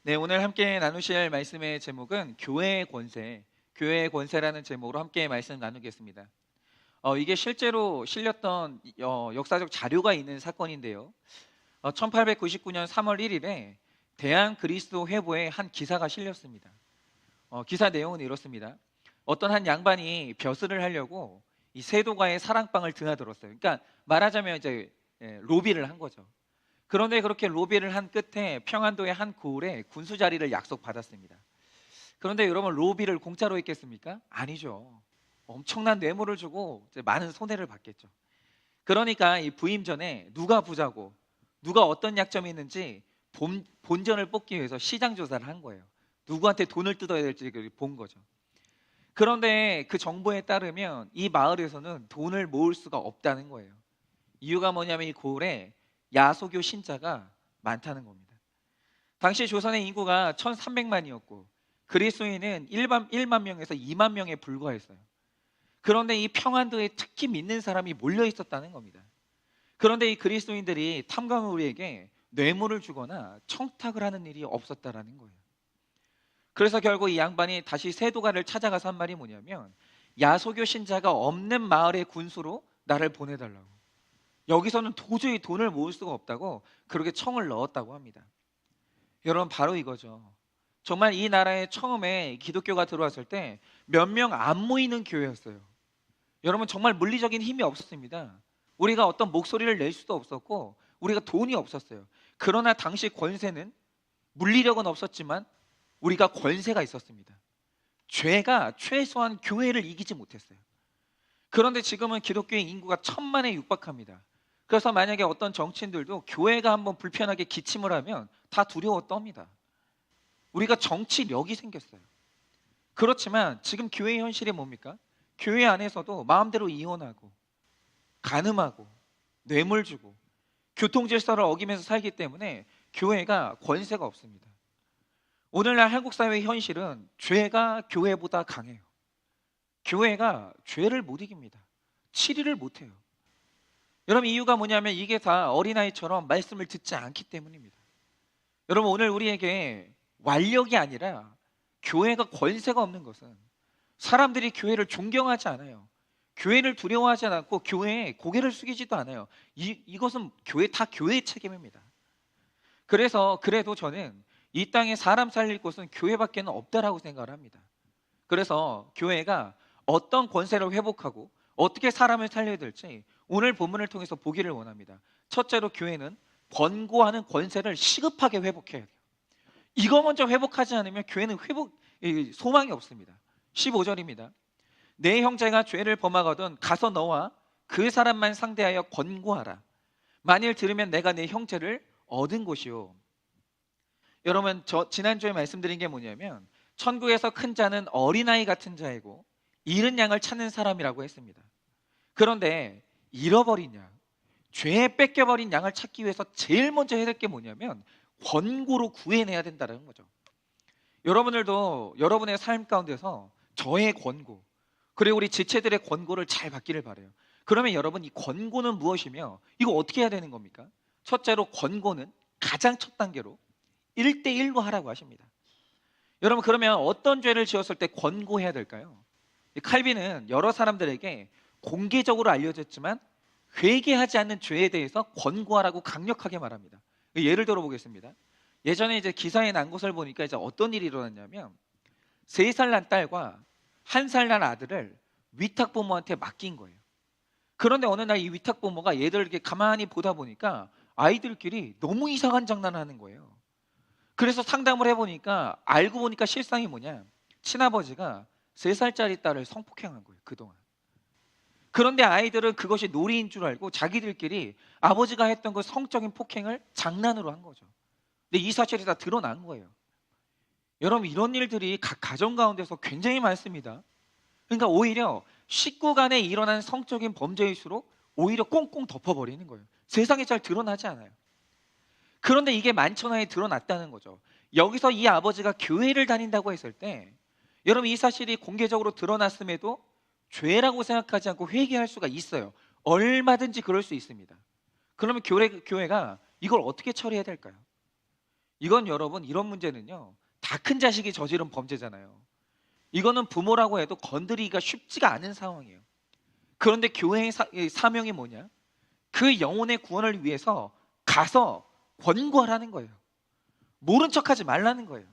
네, 오늘 함께 나누실 말씀의 제목은 교회의 권세라는 제목으로 함께 말씀 나누겠습니다. 이게 실제로 실렸던 역사적 자료가 있는 사건인데요. 1899년 3월 1일에 대한 그리스도 회보에 한 기사가 실렸습니다. 기사 내용은 이렇습니다. 어떤 한 양반이 벼슬을 하려고 이 세도가의 사랑방을 드나들었어요. 그러니까 말하자면 이제 로비를 한 거죠. 그런데 그렇게 로비를 한 끝에 평안도의 한 고을에 군수 자리를 약속받았습니다. 그런데 여러분, 로비를 공짜로 했겠습니까? 아니죠. 엄청난 뇌물을 주고 이제 많은 손해를 받겠죠. 그러니까 이 부임 전에 누가 부자고 누가 어떤 약점이 있는지 본전을 뽑기 위해서 시장 조사를 한 거예요. 누구한테 돈을 뜯어야 될지 본 거죠. 그런데 그 정보에 따르면 이 마을에서는 돈을 모을 수가 없다는 거예요. 이유가 뭐냐면 이 고을에 야소교 신자가 많다는 겁니다. 당시 조선의 인구가 1300만이었고 그리스도인은 1만 명에서 2만 명에 불과했어요. 그런데 이 평안도에 특히 믿는 사람이 몰려 있었다는 겁니다. 그런데 이 그리스도인들이 탐관오리에게 뇌물을 주거나 청탁을 하는 일이 없었다라는 거예요. 그래서 결국 이 양반이 다시 세도가를 찾아가서 한 말이 뭐냐면, 야소교 신자가 없는 마을의 군수로 나를 보내달라고. 여기서는 도저히 돈을 모을 수가 없다고 그렇게 청을 넣었다고 합니다. 여러분, 바로 이거죠. 정말 이 나라에 처음에 기독교가 들어왔을 때 몇 명 안 모이는 교회였어요. 여러분, 정말 물리적인 힘이 없었습니다. 우리가 어떤 목소리를 낼 수도 없었고 우리가 돈이 없었어요. 그러나 당시 권세는, 물리력은 없었지만 우리가 권세가 있었습니다. 죄가 최소한 교회를 이기지 못했어요. 그런데 지금은 기독교의 인구가 1000만에 육박합니다. 그래서 만약에 어떤 정치인들도 교회가 한번 불편하게 기침을 하면 다 두려워 떱니다. 우리가 정치력이 생겼어요. 그렇지만 지금 교회의 현실이 뭡니까? 교회 안에서도 마음대로 이혼하고 간음하고 뇌물 주고 교통질서를 어기면서 살기 때문에 교회가 권세가 없습니다. 오늘날 한국 사회의 현실은 죄가 교회보다 강해요. 교회가 죄를 못 이깁니다. 치리를 못해요. 여러분, 이유가 뭐냐면 이게 다 어린아이처럼 말씀을 듣지 않기 때문입니다. 여러분, 오늘 우리에게 완력이 아니라 교회가 권세가 없는 것은, 사람들이 교회를 존경하지 않아요. 교회를 두려워하지 않고 교회에 고개를 숙이지도 않아요. 이것은 다 교회의 책임입니다. 그래도 저는 이 땅에 사람 살릴 곳은 교회밖에는 없다라고 생각을 합니다. 그래서 교회가 어떤 권세를 회복하고 어떻게 사람을 살려야 될지 오늘 본문을 통해서 보기를 원합니다. 첫째로, 교회는 권고하는 권세를 시급하게 회복해야 돼요. 이거 먼저 회복하지 않으면 교회는 소망이 없습니다. 15절입니다. 내 형제가 죄를 범하거든 가서 너와 그 사람만 상대하여 권고하라. 만일 들으면 내가 내 형제를 얻은 것이요. 여러분, 지난주에 말씀드린 게 뭐냐면, 천국에서 큰 자는 어린아이 같은 자이고 잃은 양을 찾는 사람이라고 했습니다. 그런데 잃어버린 양, 죄에 뺏겨버린 양을 찾기 위해서 제일 먼저 해야 될 게 뭐냐면 권고로 구해내야 된다는 거죠. 여러분들도 여러분의 삶 가운데서 저의 권고, 그리고 우리 지체들의 권고를 잘 받기를 바라요. 그러면 여러분, 이 권고는 무엇이며 이거 어떻게 해야 되는 겁니까? 첫째로, 권고는 가장 첫 단계로 1대1로 하라고 하십니다. 여러분, 그러면 어떤 죄를 지었을 때 권고해야 될까요? 칼빈은 여러 사람들에게 공개적으로 알려졌지만 회개하지 않는 죄에 대해서 권고하라고 강력하게 말합니다. 예를 들어 보겠습니다. 예전에 이제 기사에 난 것을 보니까 이제 어떤 일이 일어났냐면, 3살 난 딸과 1살 난 아들을 위탁 부모한테 맡긴 거예요. 그런데 어느 날 이 위탁 부모가 얘들을 이렇게 가만히 보다 보니까 아이들끼리 너무 이상한 장난을 하는 거예요. 그래서 상담을 해보니까 알고 보니까 실상이 뭐냐, 친아버지가 3살짜리 딸을 성폭행한 거예요, 그동안. 그런데 아이들은 그것이 놀이인 줄 알고 자기들끼리 아버지가 했던 그 성적인 폭행을 장난으로 한 거죠. 근데 이 사실이 다 드러난 거예요. 여러분, 이런 일들이 각 가정 가운데서 굉장히 많습니다. 그러니까 오히려 식구 간에 일어난 성적인 범죄일수록 오히려 꽁꽁 덮어버리는 거예요. 세상에 잘 드러나지 않아요. 그런데 이게 만천하에 드러났다는 거죠. 여기서 이 아버지가 교회를 다닌다고 했을 때, 여러분, 이 사실이 공개적으로 드러났음에도 죄라고 생각하지 않고 회개할 수가 있어요. 얼마든지 그럴 수 있습니다. 그러면 교회가 이걸 어떻게 처리해야 될까요? 이건 여러분, 이런 문제는요, 다 큰 자식이 저지른 범죄잖아요. 이거는 부모라고 해도 건드리기가 쉽지가 않은 상황이에요. 그런데 교회의 사명이 뭐냐? 그 영혼의 구원을 위해서 가서 권고하라는 거예요. 모른 척하지 말라는 거예요.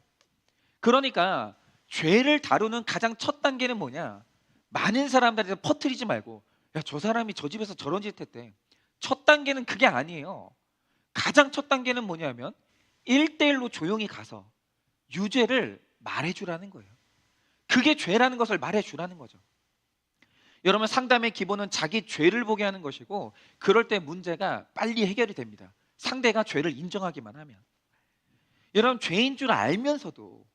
그러니까 죄를 다루는 가장 첫 단계는 뭐냐? 많은 사람들한테 퍼뜨리지 말고, 야, 저 사람이 저 집에서 저런 짓 했대. 첫 단계는 그게 아니에요. 가장 첫 단계는 뭐냐면 1대1로 조용히 가서 유죄를 말해주라는 거예요. 그게 죄라는 것을 말해주라는 거죠. 여러분, 상담의 기본은 자기 죄를 보게 하는 것이고, 그럴 때 문제가 빨리 해결이 됩니다. 상대가 죄를 인정하기만 하면. 여러분, 죄인 줄 알면서도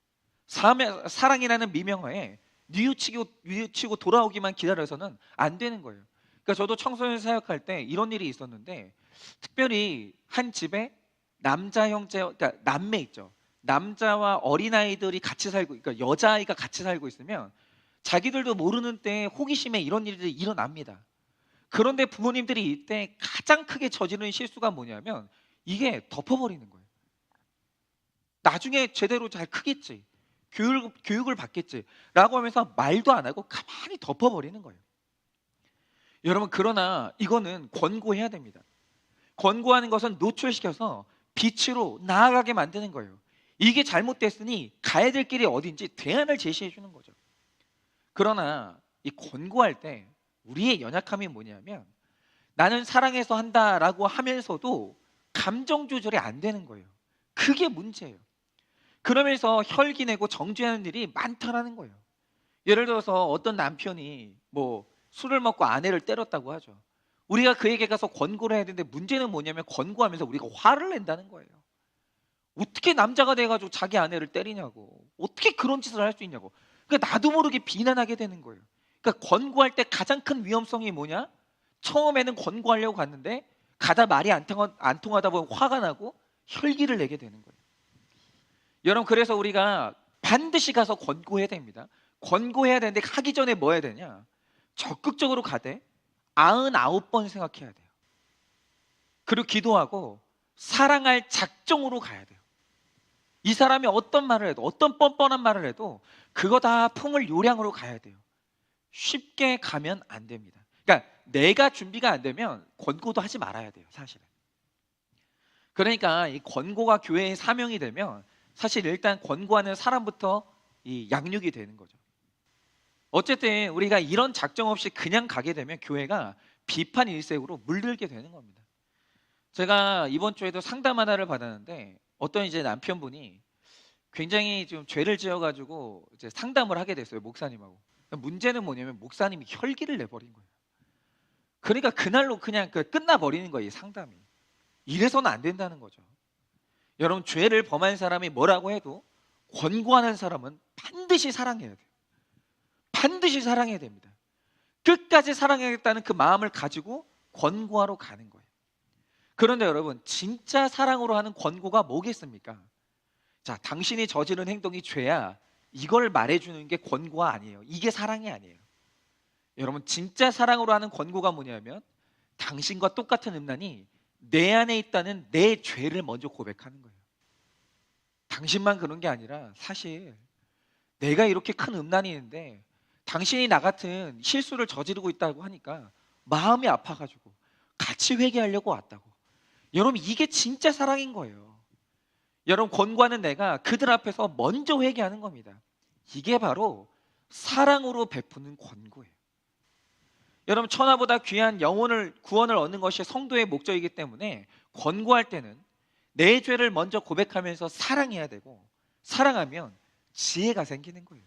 사랑이라는 미명하에 뉘우치고 돌아오기만 기다려서는 안 되는 거예요. 그러니까 저도 청소년 사역할 때 이런 일이 있었는데, 특별히 한 집에 남자 형제, 그러니까 남매 있죠. 남자와 어린아이들이 같이 살고, 그러니까 여자아이가 같이 살고 있으면 자기들도 모르는 때 호기심에 이런 일들이 일어납니다. 그런데 부모님들이 이때 가장 크게 저지르는 실수가 뭐냐면, 이게 덮어버리는 거예요. 나중에 제대로 잘 크겠지, 교육을 받겠지 라고 하면서 말도 안 하고 가만히 덮어버리는 거예요. 여러분, 그러나 이거는 권고해야 됩니다. 권고하는 것은 노출시켜서 빛으로 나아가게 만드는 거예요. 이게 잘못됐으니 가야 될 길이 어딘지 대안을 제시해 주는 거죠. 그러나 이 권고할 때 우리의 연약함이 뭐냐면, 나는 사랑해서 한다라고 하면서도 감정 조절이 안 되는 거예요. 그게 문제예요. 그러면서 혈기 내고 정죄하는 일이 많다라는 거예요. 예를 들어서 어떤 남편이 뭐 술을 먹고 아내를 때렸다고 하죠. 우리가 그에게 가서 권고를 해야 되는데, 문제는 뭐냐면 권고하면서 우리가 화를 낸다는 거예요. 어떻게 남자가 돼가지고 자기 아내를 때리냐고, 어떻게 그런 짓을 할 수 있냐고. 그러니까 나도 모르게 비난하게 되는 거예요. 그러니까 권고할 때 가장 큰 위험성이 뭐냐? 처음에는 권고하려고 갔는데 가다 말이 안 통하다 보면 화가 나고 혈기를 내게 되는 거예요. 여러분, 그래서 우리가 반드시 가서 권고해야 됩니다. 권고해야 되는데 하기 전에 뭐 해야 되냐? 적극적으로 가되 99번 생각해야 돼요. 그리고 기도하고 사랑할 작정으로 가야 돼요. 이 사람이 어떤 말을 해도, 어떤 뻔뻔한 말을 해도 그거 다 품을 요량으로 가야 돼요. 쉽게 가면 안 됩니다. 그러니까 내가 준비가 안 되면 권고도 하지 말아야 돼요, 사실은. 그러니까 이 권고가 교회의 사명이 되면 사실 일단 권고하는 사람부터 이 양육이 되는 거죠. 어쨌든 우리가 이런 작정 없이 그냥 가게 되면 교회가 비판 일색으로 물들게 되는 겁니다. 제가 이번 주에도 상담 하나를 받았는데, 어떤 이제 남편분이 굉장히 좀 죄를 지어가지고 이제 상담을 하게 됐어요, 목사님하고. 문제는 뭐냐면 목사님이 혈기를 내버린 거예요. 그러니까 그날로 그냥 끝나버리는 거예요, 이 상담이. 이래서는 안 된다는 거죠. 여러분, 죄를 범한 사람이 뭐라고 해도 권고하는 사람은 반드시 사랑해야 돼요. 반드시 사랑해야 됩니다. 끝까지 사랑하겠다는 그 마음을 가지고 권고하러 가는 거예요. 그런데 여러분, 진짜 사랑으로 하는 권고가 뭐겠습니까? 자, 당신이 저지른 행동이 죄야, 이걸 말해주는 게 권고가 아니에요. 이게 사랑이 아니에요. 여러분, 진짜 사랑으로 하는 권고가 뭐냐면, 당신과 똑같은 음란이 내 안에 있다는 내 죄를 먼저 고백하는 거예요. 당신만 그런 게 아니라 사실 내가 이렇게 큰 음란이 있는데 당신이 나 같은 실수를 저지르고 있다고 하니까 마음이 아파가지고 같이 회개하려고 왔다고. 여러분, 이게 진짜 사랑인 거예요. 여러분, 권고하는 내가 그들 앞에서 먼저 회개하는 겁니다. 이게 바로 사랑으로 베푸는 권고예요. 여러분, 천하보다 귀한 구원을 얻는 것이 성도의 목적이기 때문에 권고할 때는 내 죄를 먼저 고백하면서 사랑해야 되고, 사랑하면 지혜가 생기는 거예요.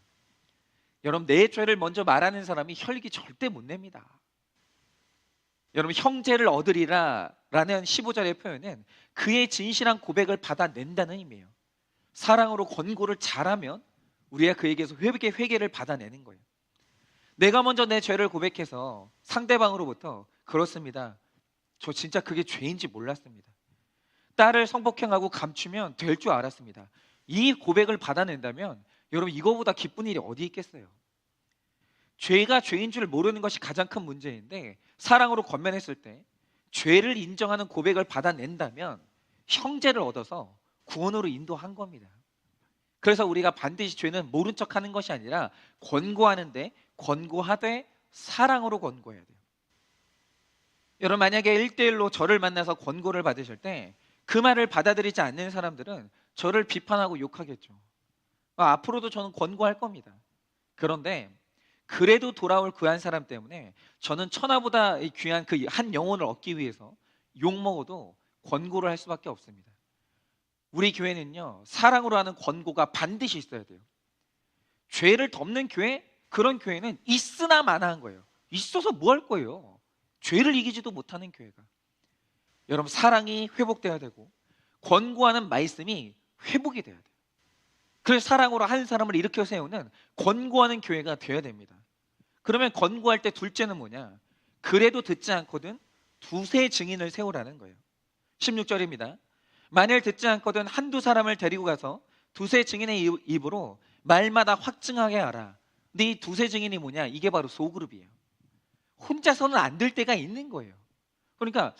여러분, 내 죄를 먼저 말하는 사람이 혈기 절대 못 냅니다. 여러분, 형제를 얻으리라 라는 15절의 표현은 그의 진실한 고백을 받아낸다는 의미예요. 사랑으로 권고를 잘하면 우리가 그에게서 회개를 받아내는 거예요. 내가 먼저 내 죄를 고백해서 상대방으로부터, 그렇습니다, 저 진짜 그게 죄인지 몰랐습니다, 딸을 성폭행하고 감추면 될 줄 알았습니다, 이 고백을 받아낸다면 여러분, 이거보다 기쁜 일이 어디 있겠어요? 죄가 죄인 줄 모르는 것이 가장 큰 문제인데, 사랑으로 권면했을 때 죄를 인정하는 고백을 받아낸다면 형제를 얻어서 구원으로 인도한 겁니다. 그래서 우리가 반드시 죄는 모른 척하는 것이 아니라 권고하는데, 권고하되 사랑으로 권고해야 돼요. 여러분, 만약에 1대1로 저를 만나서 권고를 받으실 때 그 말을 받아들이지 않는 사람들은 저를 비판하고 욕하겠죠. 앞으로도 저는 권고할 겁니다. 그런데 그래도 돌아올 그 한 사람 때문에 저는 천하보다 귀한 그 한 영혼을 얻기 위해서 욕먹어도 권고를 할 수밖에 없습니다. 우리 교회는요, 사랑으로 하는 권고가 반드시 있어야 돼요. 죄를 덮는 교회, 그런 교회는 있으나 마나한 거예요. 있어서 뭐 할 거예요? 죄를 이기지도 못하는 교회가. 여러분, 사랑이 회복돼야 되고 권고하는 말씀이 회복이 돼야 돼요. 그래서 사랑으로 한 사람을 일으켜 세우는 권고하는 교회가 되어야 됩니다. 그러면 권고할 때 둘째는 뭐냐? 그래도 듣지 않거든 두세 증인을 세우라는 거예요. 16절입니다. 만일 듣지 않거든 한두 사람을 데리고 가서 두세 증인의 입으로 말마다 확증하게 하라. 근데 이 두세 증인이 뭐냐? 이게 바로 소그룹이에요. 혼자서는 안 될 때가 있는 거예요. 그러니까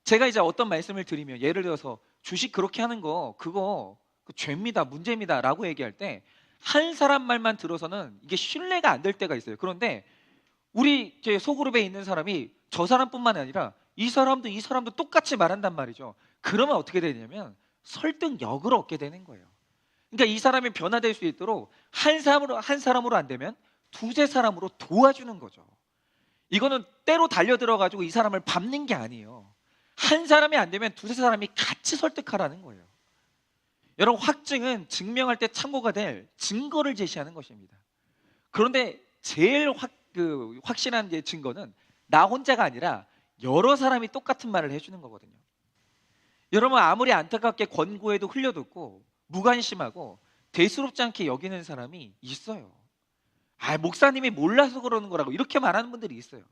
제가 이제 어떤 말씀을 드리면, 예를 들어서 주식 그렇게 하는 거 그거 죄입니다, 문제입니다 라고 얘기할 때 한 사람 말만 들어서는 이게 신뢰가 안 될 때가 있어요. 그런데 우리 제 소그룹에 있는 사람이 저 사람뿐만 아니라 이 사람도 똑같이 말한단 말이죠. 그러면 어떻게 되냐면 설득력을 얻게 되는 거예요. 그러니까 이 사람이 변화될 수 있도록 한 사람으로 안 되면 두세 사람으로 도와주는 거죠. 이거는 때로 달려들어가지고 이 사람을 밟는 게 아니에요. 한 사람이 안 되면 두세 사람이 같이 설득하라는 거예요. 여러분, 확증은 증명할 때 참고가 될 증거를 제시하는 것입니다. 그런데 제일 확실한 증거는 나 혼자가 아니라 여러 사람이 똑같은 말을 해주는 거거든요. 여러분, 아무리 안타깝게 권고해도 흘려듣고 무관심하고 대수롭지 않게 여기는 사람이 있어요. 목사님이 몰라서 그러는 거라고 이렇게 말하는 분들이 있어요.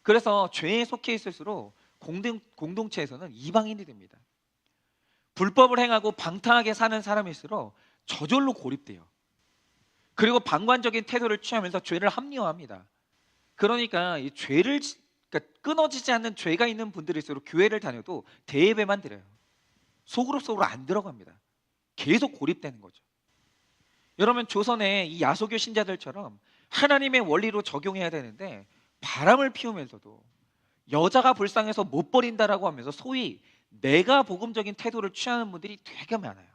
그래서 죄에 속해 있을수록 공동체에서는 이방인이 됩니다. 불법을 행하고 방탕하게 사는 사람일수록 저절로 고립돼요. 그리고 방관적인 태도를 취하면서 죄를 합리화합니다. 그러니까 이 그러니까 끊어지지 않는 죄가 있는 분들일수록 교회를 다녀도 대예배만 드려요. 속으로 안 들어갑니다. 계속 고립되는 거죠. 여러분, 조선의 이 야소교 신자들처럼 하나님의 원리로 적용해야 되는데 바람을 피우면서도 여자가 불쌍해서 못 버린다라고 하면서 소위 내가 복음적인 태도를 취하는 분들이 되게 많아요.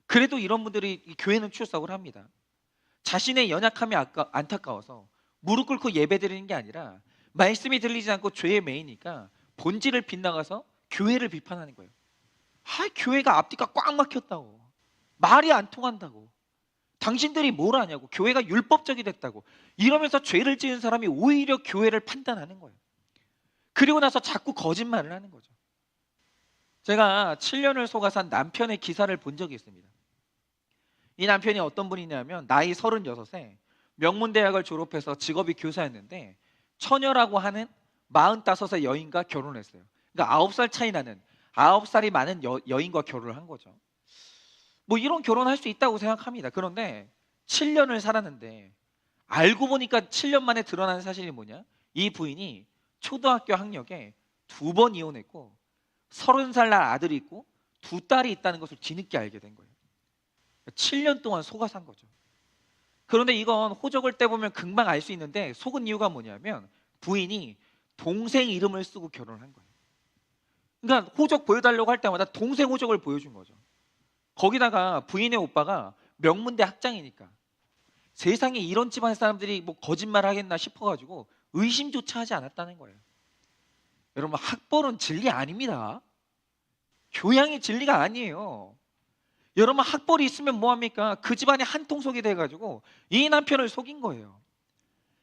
그래도 이런 분들이 교회는 출석을 합니다. 자신의 연약함이 안타까워서 무릎 꿇고 예배드리는 게 아니라 말씀이 들리지 않고 죄에 매이니까 본질을 빗나가서 교회를 비판하는 거예요. 교회가 앞뒤가 꽉 막혔다고, 말이 안 통한다고, 당신들이 뭘 아냐고, 교회가 율법적이 됐다고 이러면서 죄를 지은 사람이 오히려 교회를 판단하는 거예요. 그리고 나서 자꾸 거짓말을 하는 거죠. 제가 7년을 속아 산 남편의 기사를 본 적이 있습니다. 이 남편이 어떤 분이냐면 나이 36에 명문대학을 졸업해서 직업이 교사였는데 처녀라고 하는 45의 여인과 결혼했어요. 그러니까 9살 차이 나는 9살이 많은 여인과 결혼을 한 거죠. 뭐 이런 결혼할 수 있다고 생각합니다. 그런데 7년을 살았는데 알고 보니까 7년 만에 드러난 사실이 뭐냐? 이 부인이 초등학교 학력에 2번 이혼했고 30살 날 아들이 있고 2딸이 있다는 것을 뒤늦게 알게 된 거예요. 7년 동안 속아 산 거죠. 그런데 이건 호적을 떼보면 금방 알 수 있는데 속은 이유가 뭐냐면 부인이 동생 이름을 쓰고 결혼한 거예요. 그러니까 호적 보여달라고 할 때마다 동생 호적을 보여준 거죠. 거기다가 부인의 오빠가 명문대 학장이니까 세상에 이런 집안 사람들이 뭐 거짓말 하겠나 싶어가지고 의심조차 하지 않았다는 거예요. 여러분, 학벌은 진리 아닙니다. 교양이 진리가 아니에요. 여러분, 학벌이 있으면 뭐합니까? 그 집안이 한통속이 돼가지고 이 남편을 속인 거예요.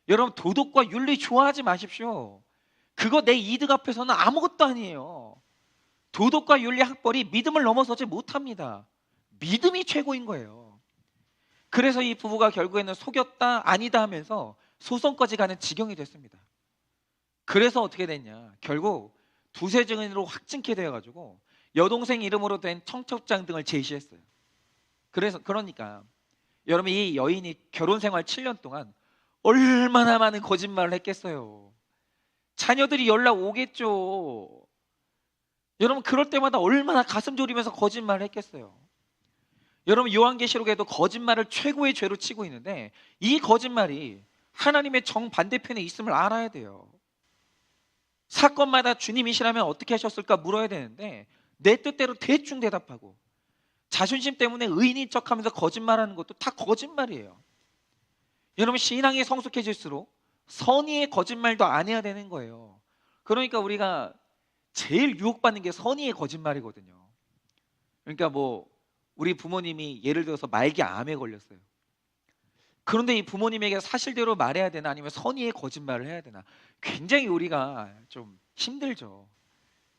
여러분, 도덕과 윤리 좋아하지 마십시오. 그거 내 이득 앞에서는 아무것도 아니에요. 도덕과 윤리, 학벌이 믿음을 넘어서지 못합니다. 믿음이 최고인 거예요. 그래서 이 부부가 결국에는 속였다 아니다 하면서 소송까지 가는 지경이 됐습니다. 그래서 어떻게 됐냐, 결국 두세 증인으로 확증케 되어가지고 여동생 이름으로 된 청첩장 등을 제시했어요. 그러니까 여러분, 이 여인이 결혼 생활 7년 동안 얼마나 많은 거짓말을 했겠어요. 자녀들이 연락 오겠죠. 여러분 그럴 때마다 얼마나 가슴 졸이면서 거짓말을 했겠어요. 여러분 요한계시록에도 거짓말을 최고의 죄로 치고 있는데 이 거짓말이 하나님의 정반대편에 있음을 알아야 돼요. 사건마다 주님이시라면 어떻게 하셨을까 물어야 되는데 내 뜻대로 대충 대답하고 자존심 때문에 의인인 척하면서 거짓말하는 것도 다 거짓말이에요. 여러분 신앙이 성숙해질수록 선의의 거짓말도 안 해야 되는 거예요. 그러니까 우리가 제일 유혹받는 게 선의의 거짓말이거든요. 그러니까 뭐 우리 부모님이 예를 들어서 말기 암에 걸렸어요. 그런데 이 부모님에게 사실대로 말해야 되나 아니면 선의의 거짓말을 해야 되나 굉장히 우리가 좀 힘들죠.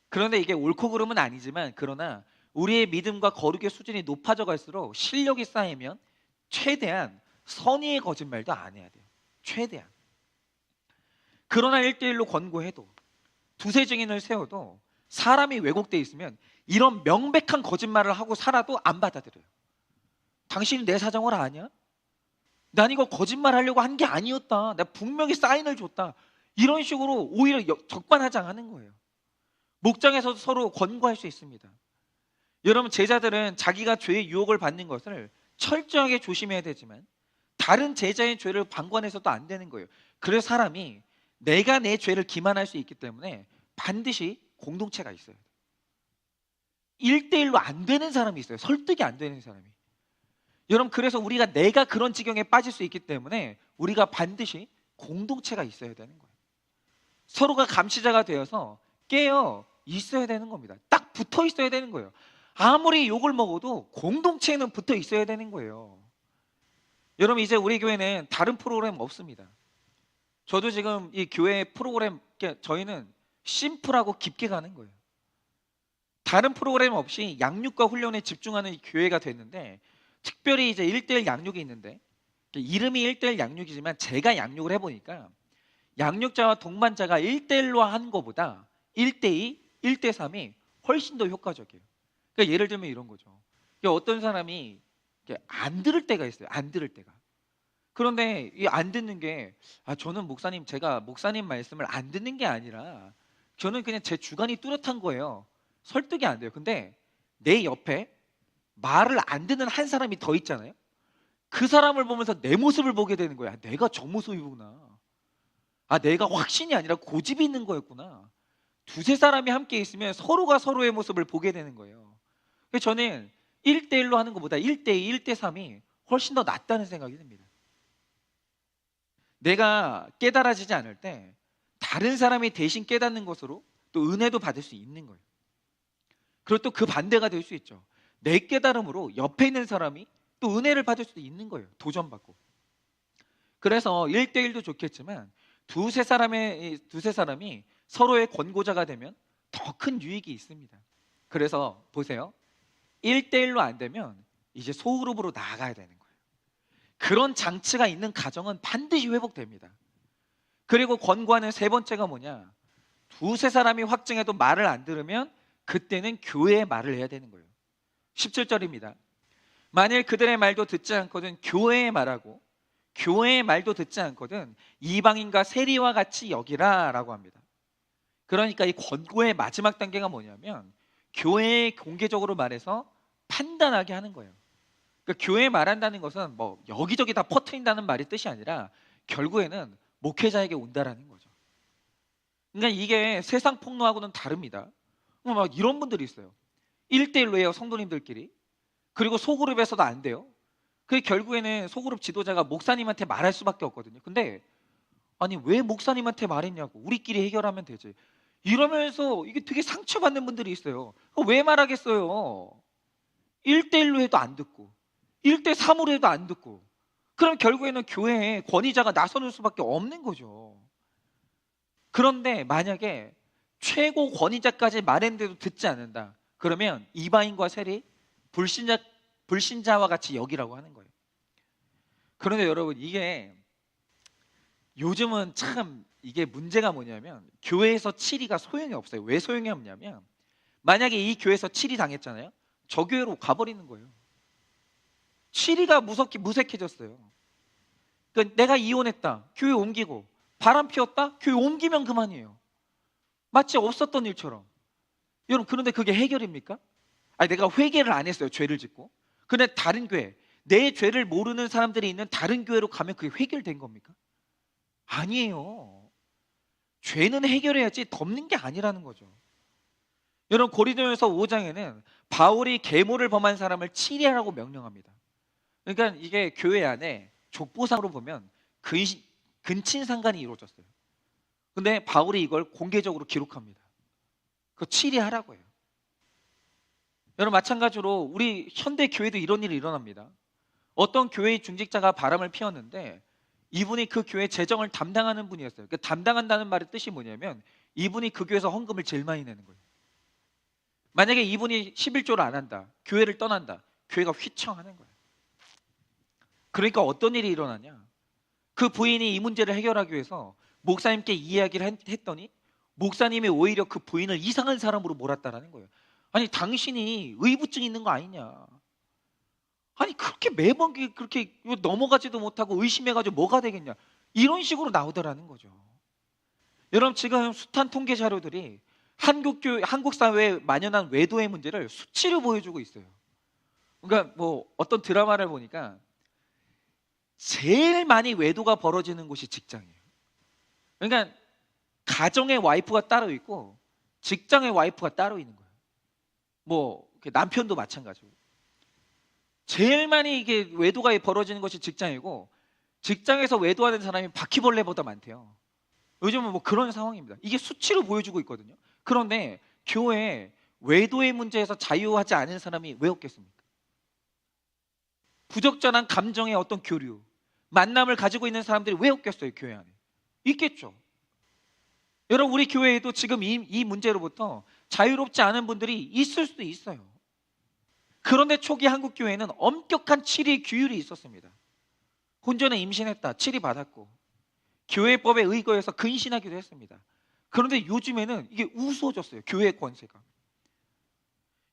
그런데 이게 옳고 그름은 아니지만 그러나 우리의 믿음과 거룩의 수준이 높아져 갈수록 실력이 쌓이면 최대한 선의의 거짓말도 안 해야 돼요. 최대한. 그러나 1대1로 권고해도 두세 증인을 세워도 사람이 왜곡되어 있으면 이런 명백한 거짓말을 하고 살아도 안 받아들여요. 당신이 내 사정을 아냐? 난 이거 거짓말 하려고 한 게 아니었다. 내가 분명히 사인을 줬다. 이런 식으로 오히려 적반하장하는 거예요. 목장에서도 서로 권고할 수 있습니다. 여러분 제자들은 자기가 죄의 유혹을 받는 것을 철저하게 조심해야 되지만 다른 제자의 죄를 방관해서도 안 되는 거예요. 그래서 사람이 내가 내 죄를 기만할 수 있기 때문에 반드시 공동체가 있어요. 1대1로 안 되는 사람이 있어요. 설득이 안 되는 사람이. 여러분 그래서 우리가 내가 그런 지경에 빠질 수 있기 때문에 우리가 반드시 공동체가 있어야 되는 거예요. 서로가 감시자가 되어서 깨어 있어야 되는 겁니다. 딱 붙어 있어야 되는 거예요. 아무리 욕을 먹어도 공동체에는 붙어 있어야 되는 거예요. 여러분 이제 우리 교회는 다른 프로그램 없습니다. 저도 지금 이 교회 프로그램 저희는 심플하고 깊게 가는 거예요. 다른 프로그램 없이 양육과 훈련에 집중하는 교회가 됐는데 특별히 이제 1대1 양육이 있는데 이름이 1대1 양육이지만 제가 양육을 해보니까 양육자와 동반자가 1대1로 한 것보다 1대2, 1대3이 훨씬 더 효과적이에요. 그러니까 예를 들면 이런 거죠. 그러니까 어떤 사람이 안 들을 때가 있어요. 안 들을 때가. 그런데 이 안 듣는 게 저는 목사님 제가 목사님 말씀을 안 듣는 게 아니라 저는 그냥 제 주관이 뚜렷한 거예요. 설득이 안 돼요. 근데 내 옆에 말을 안 듣는 한 사람이 더 있잖아요. 그 사람을 보면서 내 모습을 보게 되는 거야. 내가 저 모습이구나. 내가 확신이 아니라 고집이 있는 거였구나. 두세 사람이 함께 있으면 서로가 서로의 모습을 보게 되는 거예요. 그래서 저는 1대1로 하는 것보다 1대2, 1대3이 훨씬 더 낫다는 생각이 듭니다. 내가 깨달아지지 않을 때 다른 사람이 대신 깨닫는 것으로 또 은혜도 받을 수 있는 거예요. 그리고 또 그 반대가 될 수 있죠. 내 깨달음으로 옆에 있는 사람이 또 은혜를 받을 수도 있는 거예요. 도전받고. 그래서 1대1도 좋겠지만 두세 사람이 서로의 권고자가 되면 더 큰 유익이 있습니다. 그래서 보세요. 1대1로 안 되면 이제 소그룹으로 나아가야 되는 거예요. 그런 장치가 있는 가정은 반드시 회복됩니다. 그리고 권고하는 세 번째가 뭐냐? 두세 사람이 확증해도 말을 안 들으면 그때는 교회의 말을 해야 되는 거예요. 17절입니다. 만일 그들의 말도 듣지 않거든 교회의 말하고 교회의 말도 듣지 않거든 이방인과 세리와 같이 여기라 라고 합니다. 그러니까 이 권고의 마지막 단계가 뭐냐면 교회에 공개적으로 말해서 판단하게 하는 거예요. 그러니까 교회에 말한다는 것은 뭐 여기저기 다 퍼뜨린다는 말이 뜻이 아니라 결국에는 목회자에게 온다라는 거죠. 그러니까 이게 세상 폭로하고는 다릅니다. 막 이런 분들이 있어요. 1대1로 해요, 성도님들끼리. 그리고 소그룹에서도 안 돼요. 그게 결국에는 소그룹 지도자가 목사님한테 말할 수밖에 없거든요. 근데 아니 왜 목사님한테 말했냐고, 우리끼리 해결하면 되지. 이러면서 이게 되게 상처받는 분들이 있어요. 왜 말하겠어요? 1대1로 해도 안 듣고 1대3으로 해도 안 듣고 그럼 결국에는 교회에 권위자가 나서는 수밖에 없는 거죠. 그런데 만약에 최고 권위자까지 말했는데도 듣지 않는다. 그러면 이방인과 세리, 불신자와 같이 여기라고 하는 거예요. 그런데 여러분 이게 요즘은 참 이게 문제가 뭐냐면 교회에서 치리가 소용이 없어요. 왜 소용이 없냐면 만약에 이 교회에서 치리 당했잖아요. 저 교회로 가버리는 거예요. 치리가 무색해졌어요. 그러니까 내가 이혼했다. 교회 옮기고 바람 피웠다. 교회 옮기면 그만이에요. 마치 없었던 일처럼. 여러분, 그런데 그게 해결입니까? 아니, 내가 회개를 안 했어요, 죄를 짓고. 근데 다른 교회, 내 죄를 모르는 사람들이 있는 다른 교회로 가면 그게 해결된 겁니까? 아니에요. 죄는 해결해야지 덮는 게 아니라는 거죠. 여러분, 고린도전서 5장에는 바울이 계모를 범한 사람을 치리하라고 명령합니다. 그러니까 이게 교회 안에 족보상으로 보면 근친상간이 이루어졌어요. 근데 바울이 이걸 공개적으로 기록합니다. 그 치리하라고 해요. 여러분, 마찬가지로 우리 현대 교회도 이런 일이 일어납니다. 어떤 교회의 중직자가 바람을 피웠는데 이분이 그 교회 재정을 담당하는 분이었어요. 그 담당한다는 말의 뜻이 뭐냐면 이분이 그 교회에서 헌금을 제일 많이 내는 거예요. 만약에 이분이 11조를 안 한다, 교회를 떠난다, 교회가 휘청하는 거예요. 그러니까 어떤 일이 일어나냐, 그 부인이 이 문제를 해결하기 위해서 목사님께 이야기를 했더니 목사님이 오히려 그 부인을 이상한 사람으로 몰았다라는 거예요. 아니, 당신이 의부증 있는 거 아니냐, 아니 그렇게 매번 그렇게 넘어가지도 못하고 의심해가지고 뭐가 되겠냐, 이런 식으로 나오더라는 거죠. 여러분, 지금 숱한 통계 자료들이 한국 사회에 만연한 외도의 문제를 수치로 보여주고 있어요. 그러니까 뭐 어떤 드라마를 보니까 제일 많이 외도가 벌어지는 곳이 직장이에요. 그러니까 가정의 와이프가 따로 있고 직장의 와이프가 따로 있는 거예요. 뭐 남편도 마찬가지고. 제일 많이 이게 외도가 벌어지는 것이 직장이고, 직장에서 외도하는 사람이 바퀴벌레보다 많대요. 요즘은 뭐 그런 상황입니다. 이게 수치로 보여주고 있거든요. 그런데 교회에 외도의 문제에서 자유하지 않은 사람이 왜 없겠습니까? 부적절한 감정의 어떤 교류, 만남을 가지고 있는 사람들이 왜 없겠어요? 교회 안에 있겠죠. 여러분, 우리 교회에도 지금 이 문제로부터 자유롭지 않은 분들이 있을 수도 있어요. 그런데 초기 한국 교회는 엄격한 치리 규율이 있었습니다. 혼전에 임신했다, 치리 받았고, 교회법에 의거해서 근신하기도 했습니다. 그런데 요즘에는 이게 우스워졌어요, 교회의 권세가.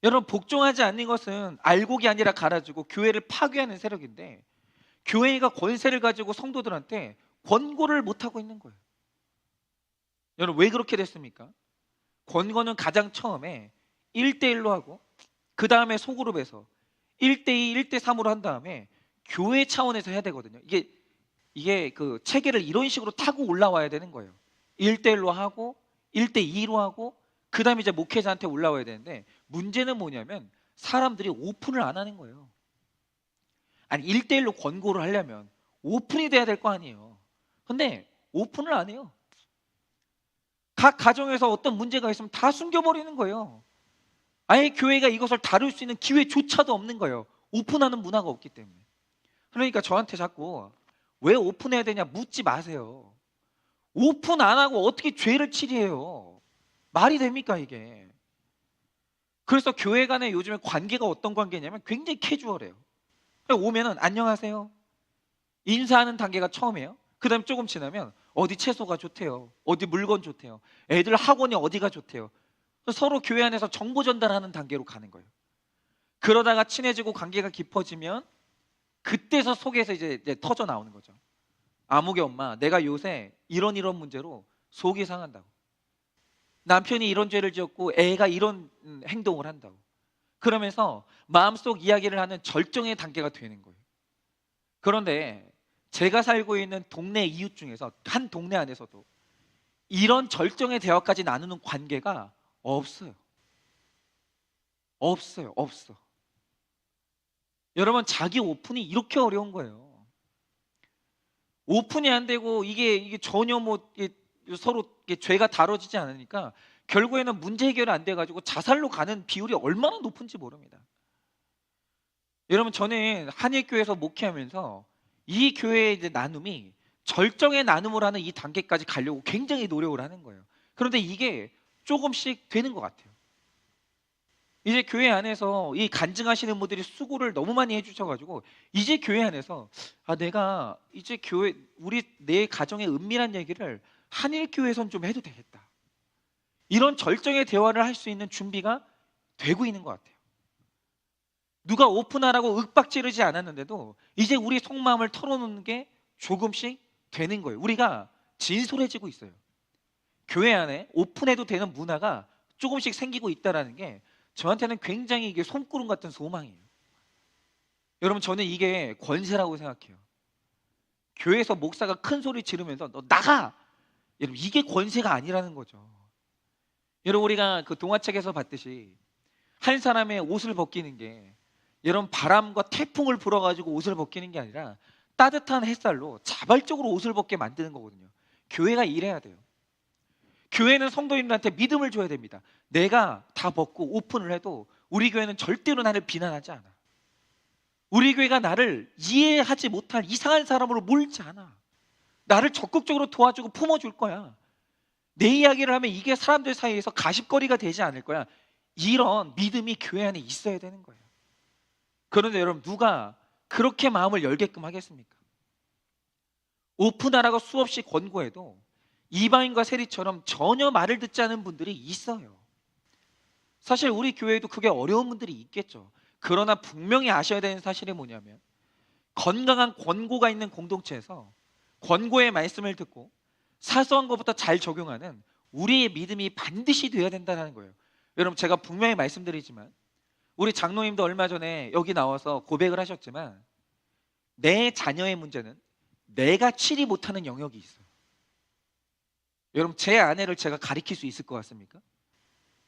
여러분, 복종하지 않는 것은 알곡이 아니라 갈아주고 교회를 파괴하는 세력인데, 교회가 권세를 가지고 성도들한테 권고를 못하고 있는 거예요. 여러분, 왜 그렇게 됐습니까? 권고는 가장 처음에 1대1로 하고, 그 다음에 소그룹에서 1대2, 1대3으로 한 다음에 교회 차원에서 해야 되거든요. 이게 그 체계를 이런 식으로 타고 올라와야 되는 거예요. 1대1로 하고 1대2로 하고 그 다음에 이제 목회자한테 올라와야 되는데, 문제는 뭐냐면 사람들이 오픈을 안 하는 거예요. 아니, 1대1로 권고를 하려면 오픈이 돼야 될 거 아니에요. 근데 오픈을 안 해요. 각 가정에서 어떤 문제가 있으면 다 숨겨버리는 거예요. 아예 교회가 이것을 다룰 수 있는 기회조차도 없는 거예요. 오픈하는 문화가 없기 때문에. 그러니까 저한테 자꾸 왜 오픈해야 되냐 묻지 마세요. 오픈 안 하고 어떻게 죄를 치리해요? 말이 됩니까 이게? 그래서 교회 간에 요즘에 관계가 어떤 관계냐면 굉장히 캐주얼해요. 오면은 안녕하세요, 인사하는 단계가 처음이에요. 그 다음에 조금 지나면 어디 채소가 좋대요, 어디 물건 좋대요, 애들 학원이 어디가 좋대요. 서로 교회 안에서 정보 전달하는 단계로 가는 거예요. 그러다가 친해지고 관계가 깊어지면 그때서 속에서 이제 터져 나오는 거죠. 아무개 엄마, 내가 요새 이런 문제로 속이 상한다고. 남편이 이런 죄를 지었고 애가 이런 행동을 한다고. 그러면서 마음속 이야기를 하는 절정의 단계가 되는 거예요. 그런데 제가 살고 있는 동네 이웃 중에서 한 동네 안에서도 이런 절정의 대화까지 나누는 관계가 없어요. 없어. 여러분, 자기 오픈이 이렇게 어려운 거예요. 오픈이 안 되고 이게 전혀 서로 죄가 다뤄지지 않으니까 결국에는 문제 해결이 안 돼가지고 자살로 가는 비율이 얼마나 높은지 모릅니다. 여러분, 저는 한일교회에서 목회하면서 이 교회의 이제 나눔이 절정의 나눔을 하는 이 단계까지 가려고 굉장히 노력을 하는 거예요. 그런데 이게 조금씩 되는 것 같아요. 이제 교회 안에서 이 간증하시는 분들이 수고를 너무 많이 해주셔가지고 이제 교회 안에서 내가 이제 내 가정의 은밀한 얘기를 한일교회에선 좀 해도 되겠다, 이런 절정의 대화를 할 수 있는 준비가 되고 있는 것 같아요. 누가 오픈하라고 윽박지르지 않았는데도 이제 우리 속마음을 털어놓는 게 조금씩 되는 거예요. 우리가 진솔해지고 있어요. 교회 안에 오픈해도 되는 문화가 조금씩 생기고 있다라는 게 저한테는 굉장히 이게 손구름 같은 소망이에요. 여러분, 저는 이게 권세라고 생각해요. 교회에서 목사가 큰 소리 지르면서 너 나가! 여러분, 이게 권세가 아니라는 거죠. 여러분, 우리가 그 동화책에서 봤듯이 한 사람의 옷을 벗기는 게 여러분 바람과 태풍을 불어가지고 옷을 벗기는 게 아니라 따뜻한 햇살로 자발적으로 옷을 벗게 만드는 거거든요. 교회가 이래야 돼요. 교회는 성도님들한테 믿음을 줘야 됩니다. 내가 다 벗고 오픈을 해도 우리 교회는 절대로 나를 비난하지 않아. 우리 교회가 나를 이해하지 못할 이상한 사람으로 몰지 않아. 나를 적극적으로 도와주고 품어줄 거야. 내 이야기를 하면 이게 사람들 사이에서 가십거리가 되지 않을 거야. 이런 믿음이 교회 안에 있어야 되는 거예요. 그런데 여러분, 누가 그렇게 마음을 열게끔 하겠습니까? 오픈하라고 수없이 권고해도 이방인과 세리처럼 전혀 말을 듣지 않은 분들이 있어요. 사실 우리 교회에도 그게 어려운 분들이 있겠죠. 그러나 분명히 아셔야 되는 사실이 뭐냐면 건강한 권고가 있는 공동체에서 권고의 말씀을 듣고 사소한 것부터 잘 적용하는 우리의 믿음이 반드시 되어야 된다는 거예요. 여러분, 제가 분명히 말씀드리지만 우리 장로님도 얼마 전에 여기 나와서 고백을 하셨지만 내 자녀의 문제는 내가 치리 못하는 영역이 있어요. 여러분, 제 아내를 제가 가리킬 수 있을 것 같습니까?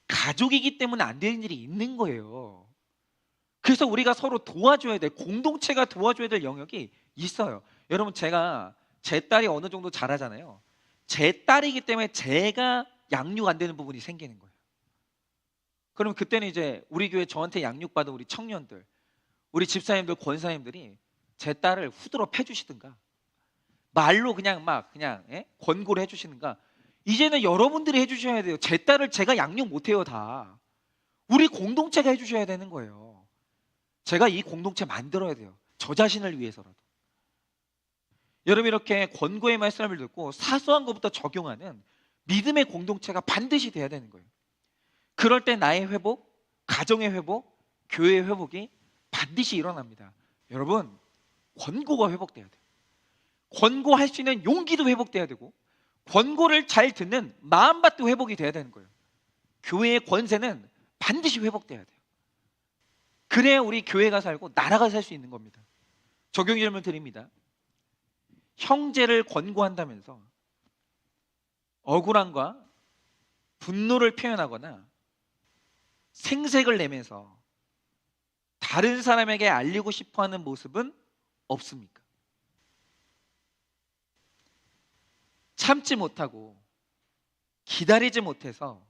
가족이기 때문에 안 되는 일이 있는 거예요. 그래서 우리가 서로 도와줘야 돼. 공동체가 도와줘야 될 영역이 있어요. 여러분, 제가 제 딸이 어느 정도 잘하잖아요. 제 딸이기 때문에 제가 양육 안 되는 부분이 생기는 거예요. 그럼 그때는 이제 우리 교회 저한테 양육받은 우리 청년들, 우리 집사님들, 권사님들이 제 딸을 후드로 패주시든가 말로 그냥 권고를 해주시든가. 이제는 여러분들이 해주셔야 돼요. 제 딸을 제가 양육 못해요. 다 우리 공동체가 해주셔야 되는 거예요. 제가 이 공동체 만들어야 돼요. 저 자신을 위해서라도. 여러분, 이렇게 권고의 말씀을 듣고 사소한 것부터 적용하는 믿음의 공동체가 반드시 돼야 되는 거예요. 그럴 때 나의 회복, 가정의 회복, 교회의 회복이 반드시 일어납니다. 여러분, 권고가 회복돼야 돼요. 권고할 수 있는 용기도 회복돼야 되고 권고를 잘 듣는 마음밭도 회복이 돼야 되는 거예요. 교회의 권세는 반드시 회복돼야 돼요. 그래야 우리 교회가 살고 나라가 살 수 있는 겁니다. 적용 질문 드립니다. 형제를 권고한다면서 억울함과 분노를 표현하거나 생색을 내면서 다른 사람에게 알리고 싶어하는 모습은 없습니까? 참지 못하고 기다리지 못해서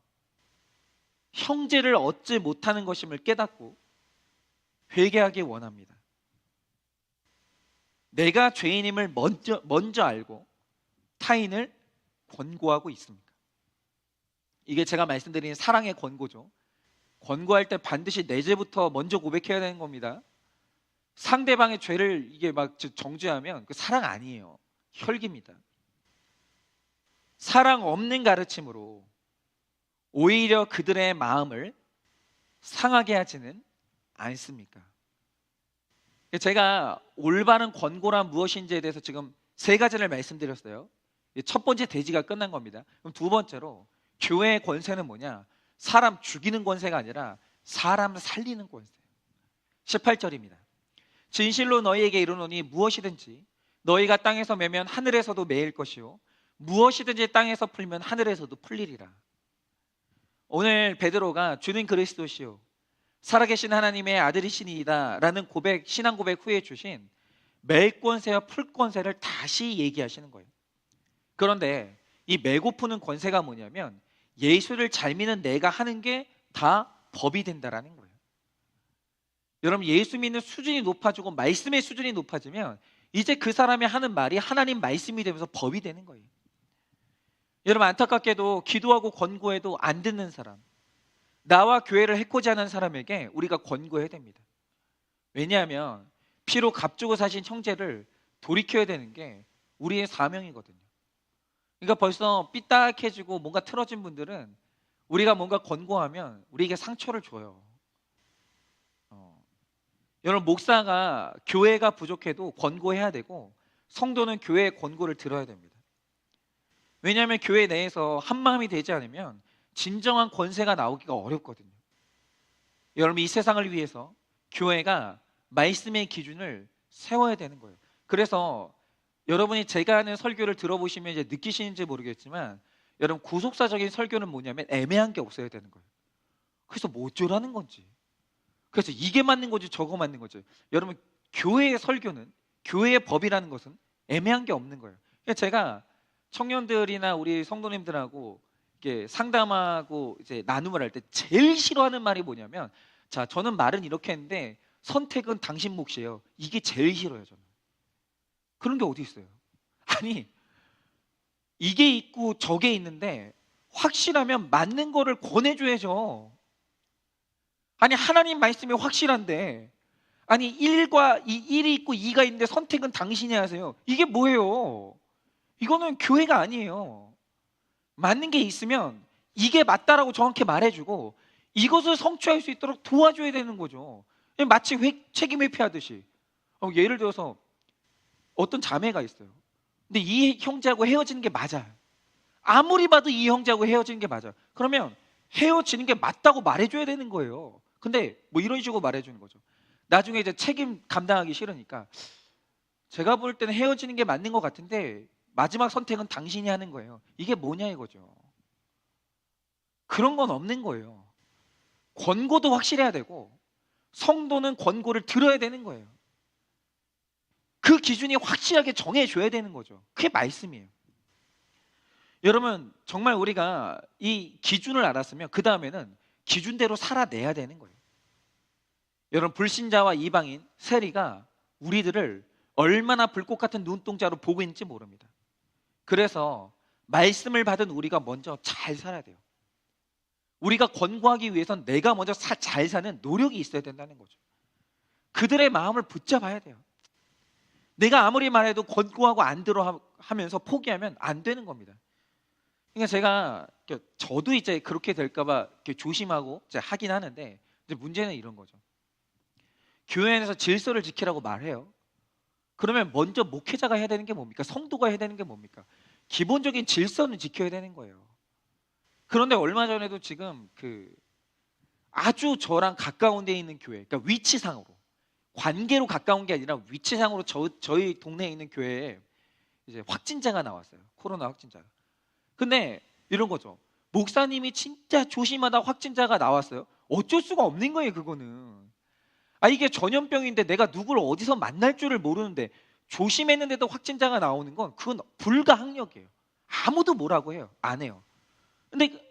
형제를 얻지 못하는 것임을 깨닫고 회개하기 원합니다. 내가 죄인임을 먼저 알고 타인을 권고하고 있습니까? 이게 제가 말씀드린 사랑의 권고죠. 권고할 때 반드시 내 죄부터 먼저 고백해야 되는 겁니다. 상대방의 죄를 이게 정죄하면 그 사랑 아니에요. 혈기입니다. 사랑 없는 가르침으로 오히려 그들의 마음을 상하게 하지는 않습니까? 제가 올바른 권고란 무엇인지에 대해서 지금 3가지를 말씀드렸어요. 첫 번째 대지가 끝난 겁니다. 그럼 두 번째로 교회의 권세는 뭐냐? 사람 죽이는 권세가 아니라 사람 살리는 권세예요. 18절입니다. 진실로 너희에게 이르노니 무엇이든지 너희가 땅에서 매면 하늘에서도 매일 것이요 무엇이든지 땅에서 풀면 하늘에서도 풀리리라. 오늘 베드로가 주는 그리스도시요 살아계신 하나님의 아들이시니이다 라는 신앙 고백 후에 주신 맬 권세와 풀 권세를 다시 얘기하시는 거예요. 그런데 이 매고 푸는 권세가 뭐냐면 예수를 잘 믿는 내가 하는 게 다 법이 된다라는 거예요. 여러분, 예수 믿는 수준이 높아지고 말씀의 수준이 높아지면 이제 그 사람이 하는 말이 하나님 말씀이 되면서 법이 되는 거예요. 여러분, 안타깝게도 기도하고 권고해도 안 듣는 사람, 나와 교회를 해코지 하는 사람에게 우리가 권고해야 됩니다. 왜냐하면 피로 값주고 사신 형제를 돌이켜야 되는 게 우리의 사명이거든요. 그러니까 벌써 삐딱해지고 뭔가 틀어진 분들은 우리가 뭔가 권고하면 우리에게 상처를 줘요. 여러분, 목사가 교회가 부족해도 권고해야 되고 성도는 교회의 권고를 들어야 됩니다. 왜냐하면 교회 내에서 한 마음이 되지 않으면 진정한 권세가 나오기가 어렵거든요. 여러분, 이 세상을 위해서 교회가 말씀의 기준을 세워야 되는 거예요. 그래서 여러분이 제가 하는 설교를 들어보시면 이제 느끼시는지 모르겠지만, 여러분, 구속사적인 설교는 뭐냐면 애매한 게 없어야 되는 거예요. 그래서 뭐 어쩌라는 건지, 그래서 이게 맞는 거지 저거 맞는 거지. 여러분, 교회의 설교는, 교회의 법이라는 것은 애매한 게 없는 거예요. 그러니까 제가 청년들이나 우리 성도님들하고 이렇게 상담하고 이제 나눔을 할 때 제일 싫어하는 말이 뭐냐면, 자, 저는 말은 이렇게 했는데 선택은 당신 몫이에요. 이게 제일 싫어요, 저는. 그런 게 어디 있어요? 아니, 이게 있고 저게 있는데 확실하면 맞는 거를 권해줘야죠. 아니, 하나님 말씀이 확실한데, 아니 1과 1이 있고 2가 있는데 선택은 당신이 하세요. 이게 뭐예요? 이거는 교회가 아니에요. 맞는 게 있으면 이게 맞다라고 정확히 말해주고 이것을 성취할 수 있도록 도와줘야 되는 거죠. 마치 책임 회피하듯이. 예를 들어서 어떤 자매가 있어요. 근데 이 형제하고 헤어지는 게 맞아요. 아무리 봐도 이 형제하고 헤어지는 게 맞아요. 그러면 헤어지는 게 맞다고 말해줘야 되는 거예요. 근데 뭐 이런 식으로 말해주는 거죠. 나중에 이제 책임 감당하기 싫으니까, 제가 볼 때는 헤어지는 게 맞는 것 같은데 마지막 선택은 당신이 하는 거예요. 이게 뭐냐 이거죠. 그런 건 없는 거예요. 권고도 확실해야 되고 성도는 권고를 들어야 되는 거예요. 그 기준이 확실하게 정해줘야 되는 거죠. 그게 말씀이에요. 여러분, 정말 우리가 이 기준을 알았으면 그 다음에는 기준대로 살아내야 되는 거예요. 여러분, 불신자와 이방인 세리가 우리들을 얼마나 불꽃 같은 눈동자로 보고 있는지 모릅니다. 그래서 말씀을 받은 우리가 먼저 잘 살아야 돼요. 우리가 권고하기 위해선 내가 먼저 잘 사는 노력이 있어야 된다는 거죠. 그들의 마음을 붙잡아야 돼요. 내가 아무리 말해도 권고하고 안 들어 하면서 포기하면 안 되는 겁니다. 그러니까 제가, 저도 이제 그렇게 될까봐 조심하고 이제 하긴 하는데, 이제 문제는 이런 거죠. 교회 안에서 질서를 지키라고 말해요. 그러면 먼저 목회자가 해야 되는 게 뭡니까? 성도가 해야 되는 게 뭡니까? 기본적인 질서는 지켜야 되는 거예요. 그런데 얼마 전에도 지금 아주 저랑 가까운 데 있는 교회, 그러니까 위치상으로, 관계로 가까운 게 아니라 위치상으로 저희 동네에 있는 교회에 이제 확진자가 나왔어요. 코로나 확진자가. 근데 이런 거죠. 목사님이 진짜 조심하다 확진자가 나왔어요. 어쩔 수가 없는 거예요, 그거는. 이게 전염병인데 내가 누구를 어디서 만날 줄을 모르는데 조심했는데도 확진자가 나오는 건 그건 불가항력이에요. 아무도 뭐라고 해요. 안 해요. 근데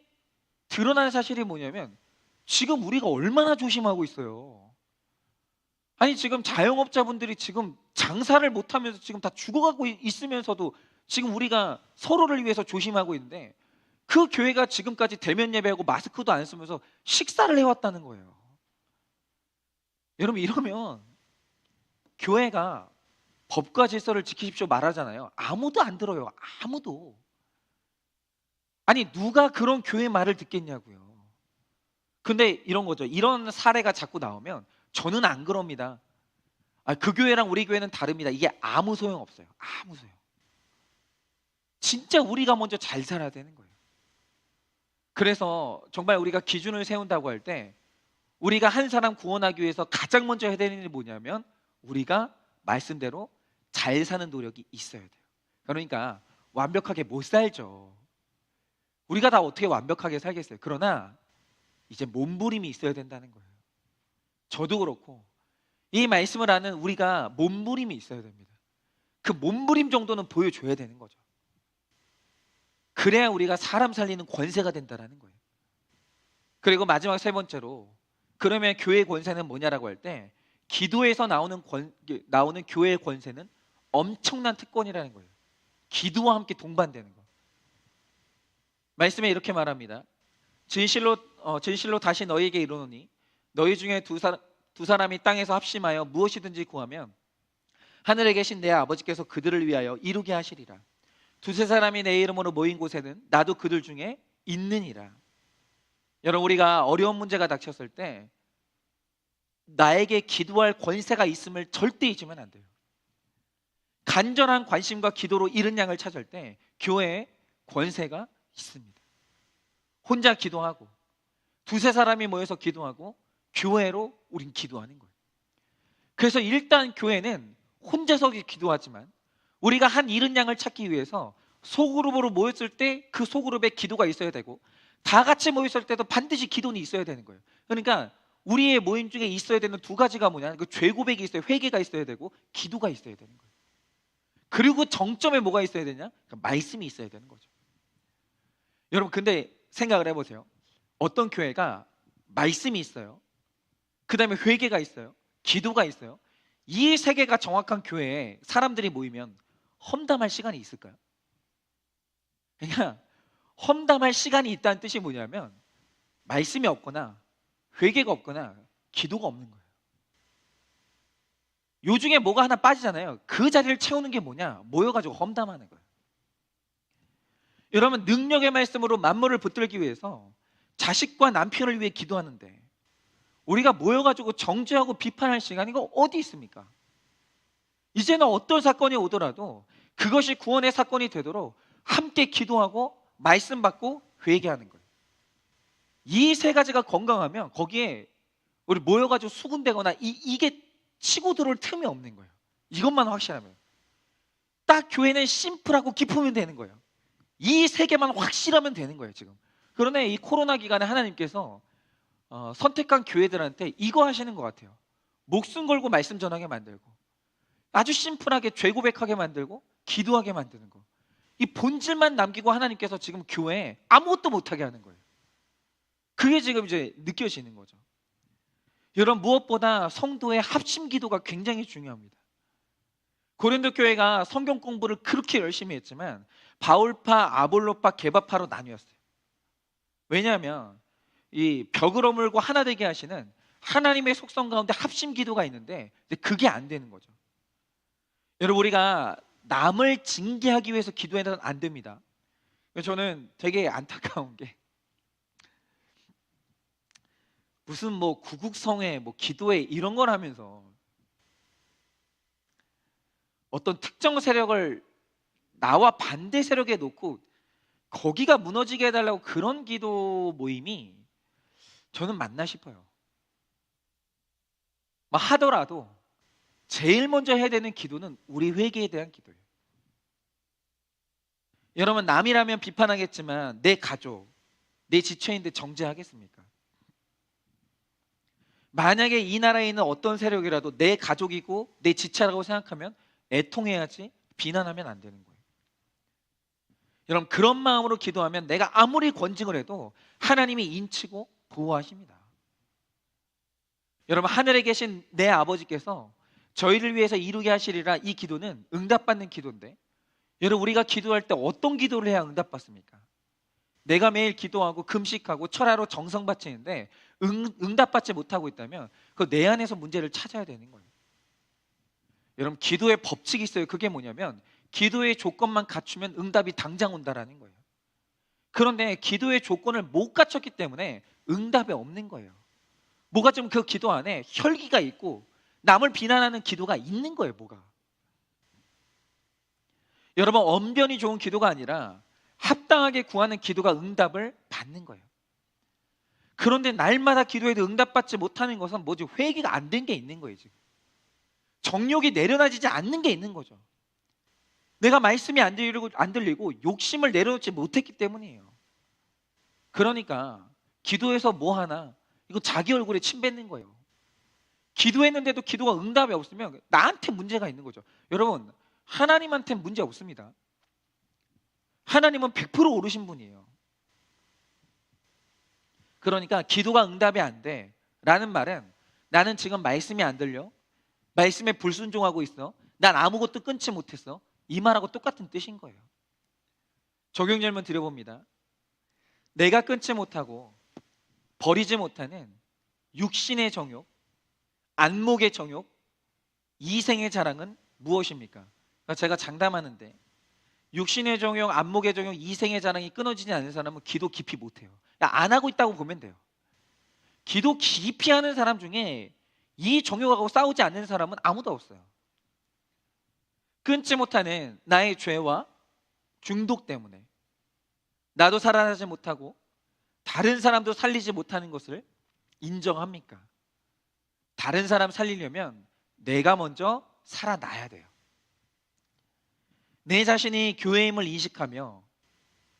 드러나는 사실이 뭐냐면 지금 우리가 얼마나 조심하고 있어요. 아니, 지금 자영업자분들이 지금 장사를 못하면서 지금 다 죽어가고 있으면서도 지금 우리가 서로를 위해서 조심하고 있는데, 그 교회가 지금까지 대면 예배하고 마스크도 안 쓰면서 식사를 해왔다는 거예요. 여러분, 이러면 교회가 법과 질서를 지키십시오 말하잖아요. 아무도 안 들어요. 아무도. 아니, 누가 그런 교회 말을 듣겠냐고요. 근데 이런 거죠. 이런 사례가 자꾸 나오면 저는 안 그럽니다. 그 교회랑 우리 교회는 다릅니다. 이게 아무 소용 없어요. 아무 소용. 진짜 우리가 먼저 잘 살아야 되는 거예요. 그래서 정말 우리가 기준을 세운다고 할 때 우리가 한 사람 구원하기 위해서 가장 먼저 해야 되는 일이 뭐냐면 우리가 말씀대로 잘 사는 노력이 있어야 돼요. 그러니까 완벽하게 못 살죠. 우리가 다 어떻게 완벽하게 살겠어요. 그러나 이제 몸부림이 있어야 된다는 거예요. 저도 그렇고 이 말씀을 아는 우리가 몸부림이 있어야 됩니다. 그 몸부림 정도는 보여줘야 되는 거죠. 그래야 우리가 사람 살리는 권세가 된다는 거예요. 그리고 마지막 세 번째로, 그러면 교회의 권세는 뭐냐라고 할 때 기도에서 나오는 교회의 권세는 엄청난 특권이라는 거예요. 기도와 함께 동반되는 거. 말씀에 이렇게 말합니다. 진실로 다시 너희에게 이르노니 너희 중에 두 사람이 땅에서 합심하여 무엇이든지 구하면 하늘에 계신 내 아버지께서 그들을 위하여 이루게 하시리라. 두세 사람이 내 이름으로 모인 곳에는 나도 그들 중에 있느니라. 여러분, 우리가 어려운 문제가 닥쳤을 때 나에게 기도할 권세가 있음을 절대 잊으면 안 돼요. 간절한 관심과 기도로 잃은 양을 찾을 때 교회에 권세가 있습니다. 혼자 기도하고 두세 사람이 모여서 기도하고 교회로 우린 기도하는 거예요. 그래서 일단 교회는 혼자서 기도하지만 우리가 한 잃은 양을 찾기 위해서 소그룹으로 모였을 때 그 소그룹에 기도가 있어야 되고 다 같이 모였을 때도 반드시 기도는 있어야 되는 거예요. 그러니까 우리의 모임 중에 있어야 되는 두 가지가 뭐냐, 그 죄 고백이 있어요. 회개가 있어야 되고 기도가 있어야 되는 거예요. 그리고 정점에 뭐가 있어야 되냐? 그러니까 말씀이 있어야 되는 거죠. 여러분 근데 생각을 해보세요. 어떤 교회가 말씀이 있어요, 그 다음에 회개가 있어요, 기도가 있어요. 이 세 개가 정확한 교회에 사람들이 모이면 험담할 시간이 있을까요? 그러니까 험담할 시간이 있다는 뜻이 뭐냐면 말씀이 없거나 회개가 없거나 기도가 없는 거예요. 요 중에 뭐가 하나 빠지잖아요. 그 자리를 채우는 게 뭐냐? 모여가지고 험담하는 거예요. 여러분 능력의 말씀으로 만물을 붙들기 위해서 자식과 남편을 위해 기도하는데 우리가 모여가지고 정죄하고 비판할 시간이 어디 있습니까? 이제는 어떤 사건이 오더라도 그것이 구원의 사건이 되도록 함께 기도하고 말씀 받고 회개하는 거예요. 이 세 가지가 건강하면 거기에 우리 모여가지고 수군대거나 이게 치고 들어올 틈이 없는 거예요. 이것만 확실하면 딱 교회는 심플하고 깊으면 되는 거예요. 이 세 개만 확실하면 되는 거예요 지금. 그런데 이 코로나 기간에 하나님께서 선택한 교회들한테 이거 하시는 것 같아요. 목숨 걸고 말씀 전하게 만들고 아주 심플하게 죄 고백하게 만들고 기도하게 만드는 거. 이 본질만 남기고 하나님께서 지금 교회에 아무것도 못하게 하는 거예요. 그게 지금 이제 느껴지는 거죠. 여러분 무엇보다 성도의 합심 기도가 굉장히 중요합니다. 고린도 교회가 성경 공부를 그렇게 열심히 했지만 바울파, 아볼로파, 게바파로 나뉘었어요. 왜냐하면 이 벽을 허물고 하나 되게 하시는 하나님의 속성 가운데 합심 기도가 있는데 그게 안 되는 거죠. 여러분 우리가 남을 징계하기 위해서 기도해서는 안 됩니다. 저는 되게 안타까운 게 무슨 뭐 구국성회, 뭐 기도회 이런 걸 하면서 어떤 특정 세력을 나와 반대 세력에 놓고 거기가 무너지게 해달라고 그런 기도 모임이 저는 맞나 싶어요. 막 하더라도 제일 먼저 해야 되는 기도는 우리 회개에 대한 기도예요. 여러분 남이라면 비판하겠지만 내 가족, 내 지체인데 정죄하겠습니까? 만약에 이 나라에 있는 어떤 세력이라도 내 가족이고 내 지체라고 생각하면 애통해야지 비난하면 안 되는 거예요. 여러분 그런 마음으로 기도하면 내가 아무리 권징을 해도 하나님이 인치고 보호하십니다. 여러분 하늘에 계신 내 아버지께서 저희를 위해서 이루게 하시리라 이 기도는 응답받는 기도인데 여러분 우리가 기도할 때 어떤 기도를 해야 응답받습니까? 내가 매일 기도하고 금식하고 철야로 정성 바치는데 응답받지 못하고 있다면 그 내 안에서 문제를 찾아야 되는 거예요. 여러분 기도의 법칙이 있어요. 그게 뭐냐면 기도의 조건만 갖추면 응답이 당장 온다라는 거예요. 그런데 기도의 조건을 못 갖췄기 때문에 응답이 없는 거예요. 뭐가 좀 그 기도 안에 혈기가 있고 남을 비난하는 기도가 있는 거예요. 뭐가 여러분 언변이 좋은 기도가 아니라 합당하게 구하는 기도가 응답을 받는 거예요. 그런데 날마다 기도해도 응답받지 못하는 것은 뭐지? 회개가 안 된 게 있는 거예요. 지금 정욕이 내려놔지지 않는 게 있는 거죠. 내가 말씀이 안 들리고 욕심을 내려놓지 못했기 때문이에요. 그러니까 기도해서 뭐 하나 이거 자기 얼굴에 침 뱉는 거예요. 기도했는데도 기도가 응답이 없으면 나한테 문제가 있는 거죠. 여러분 하나님한테 문제 없습니다. 하나님은 100% 오르신 분이에요. 그러니까 기도가 응답이 안 돼 라는 말은 나는 지금 말씀이 안 들려, 말씀에 불순종하고 있어, 난 아무것도 끊지 못했어, 이 말하고 똑같은 뜻인 거예요. 적용 질문 드려봅니다. 내가 끊지 못하고 버리지 못하는 육신의 정욕, 안목의 정욕, 이생의 자랑은 무엇입니까? 그러니까 제가 장담하는데 육신의 정욕, 안목의 정욕, 이생의 자랑이 끊어지지 않는 사람은 기도 깊이 못해요. 안 하고 있다고 보면 돼요. 기도 깊이 하는 사람 중에 이 정욕하고 싸우지 않는 사람은 아무도 없어요. 끊지 못하는 나의 죄와 중독 때문에 나도 살아나지 못하고 다른 사람도 살리지 못하는 것을 인정합니까? 다른 사람 살리려면 내가 먼저 살아나야 돼요. 내 자신이 교회임을 인식하며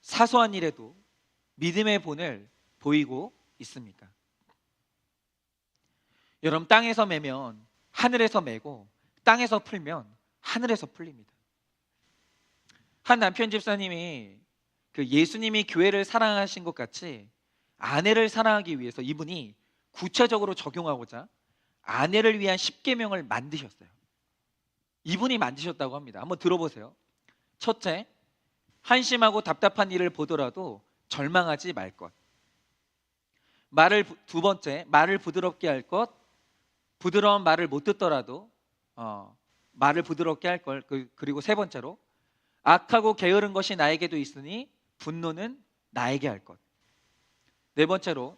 사소한 일에도 믿음의 본을 보이고 있습니까? 여러분, 땅에서 매면 하늘에서 매고 땅에서 풀면 하늘에서 풀립니다. 한 남편 집사님이 예수님이 교회를 사랑하신 것 같이 아내를 사랑하기 위해서 이분이 구체적으로 적용하고자 아내를 위한 10계명을 만드셨어요. 이분이 만드셨다고 합니다. 한번 들어보세요. 첫째, 한심하고 답답한 일을 보더라도 절망하지 말 것. 두 번째, 말을 부드럽게 할 것. 부드러운 말을 못 듣더라도 말을 부드럽게 할 걸. 그리고 세 번째로, 악하고 게으른 것이 나에게도 있으니 분노는 나에게 할 것. 네 번째로,